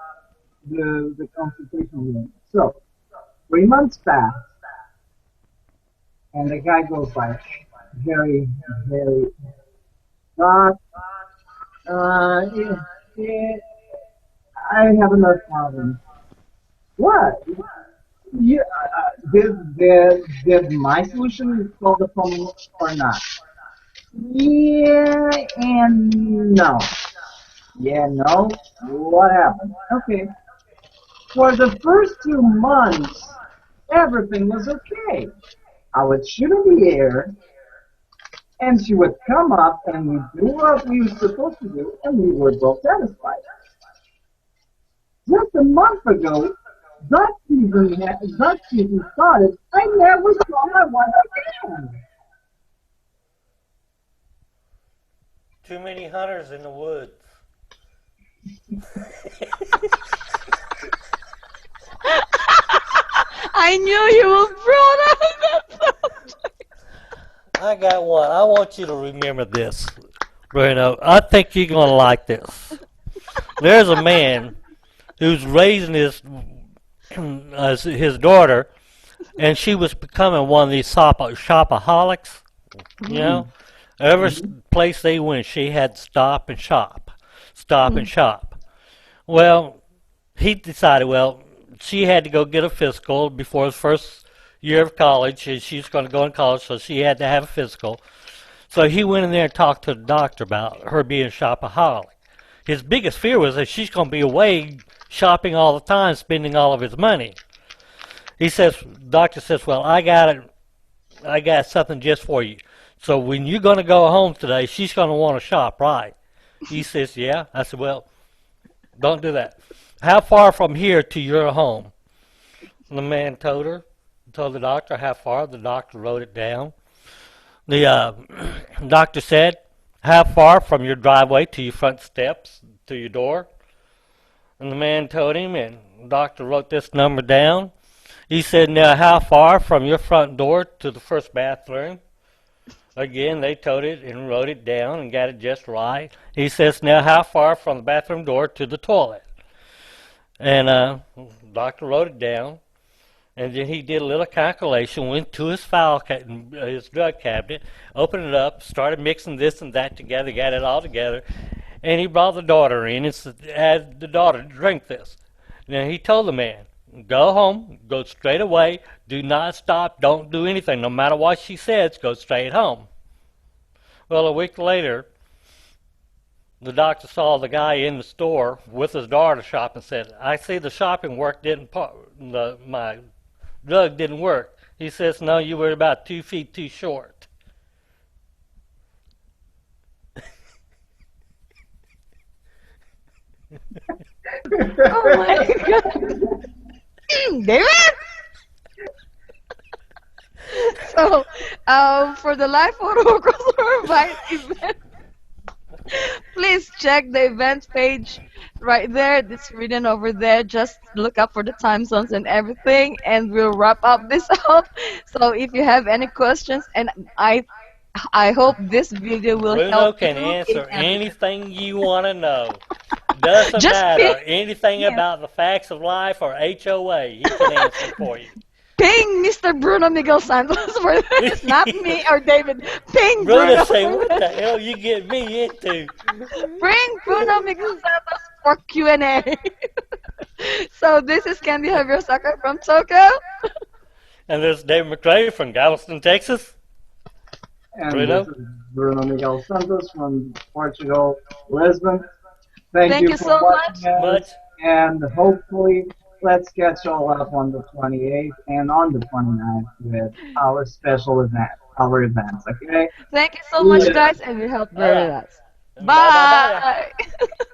consultation room. So 3 months pass, and the guy goes like, very, very, Doc, yeah, yeah, I have another problem. What? Yeah, did my solution solve the problem or not? Yeah and no. Yeah, no. What happened? Okay. For the first 2 months, everything was okay. I would shoot in the air, and she would come up, and we do what we were supposed to do, and we were both satisfied. Just a month ago, that season started. I never saw my wife again.
Too many hunters in the woods.
I knew you would brought up that subject.
I got one. I want you to remember this, Bruno. I think you're going to like this. There's a man who's raising his daughter, and she was becoming one of these shopaholics. You know, every place they went, she had to stop and shop, stop and shop. Well, he decided, well, she had to go get a physical before his first year of college, and she's going to go in college, so she had to have a physical. So he went in there and talked to the doctor about her being a shopaholic. His biggest fear was that she's going to be away shopping all the time, spending all of his money. He says, doctor says, well, I got something just for you. So when you're going to go home today, she's going to want to shop, right? He says, yeah. I said, well, don't do that. How far from here to your home? The man told the doctor how far. The doctor wrote it down. The doctor said, how far from your driveway to your front steps, to your door? And the man told him, and the doctor wrote this number down. He said, now how far from your front door to the first bathroom? Again, they told it and wrote it down and got it just right. He says, now how far from the bathroom door to the toilet? And the doctor wrote it down. And then he did a little calculation, went to his his drug cabinet, opened it up, started mixing this and that together, got it all together, and he brought the daughter in and had the daughter drink this. Now he told the man, go home, go straight away, do not stop, don't do anything, no matter what she says, go straight home. Well, a week later, the doctor saw the guy in the store with his daughter shopping and said, I see the shopping work my drug didn't work. He says, no, you were about 2 feet too short.
Oh my God. David! So, for the live photo crossover bite event, please check the event page right there. It's written over there. Just look up for the time zones and everything, and we'll wrap up this up. So, if you have any questions, and I hope this video will
Bruno
help
can
you
answer
in everything.
anything you want to know. Doesn't
Just
matter.
ping,
Anything
yeah,
about the facts of life or HOA, he can answer for you.
ping Mr. Bruno Miguel Santos for this, not me or David. Ping
Bruno
Bruno.
say, what the hell you get me into?
Bring Bruno Miguel Santos for Q&A. So this is Candy Javier Sakai from Tokyo.
And there's David McCray from Galveston, Texas.
And
Bruno?
this is Bruno Miguel Santos from Portugal, Lisbon. Thank
Thank
you
you
for
so much.
watching us, and hopefully let's catch y'all up on the 28th and on the 29th with our special event, our events, okay?
Thank you so much,
Yeah.
guys, and we help very
Ah,
much.
bye bye bye.
Bye.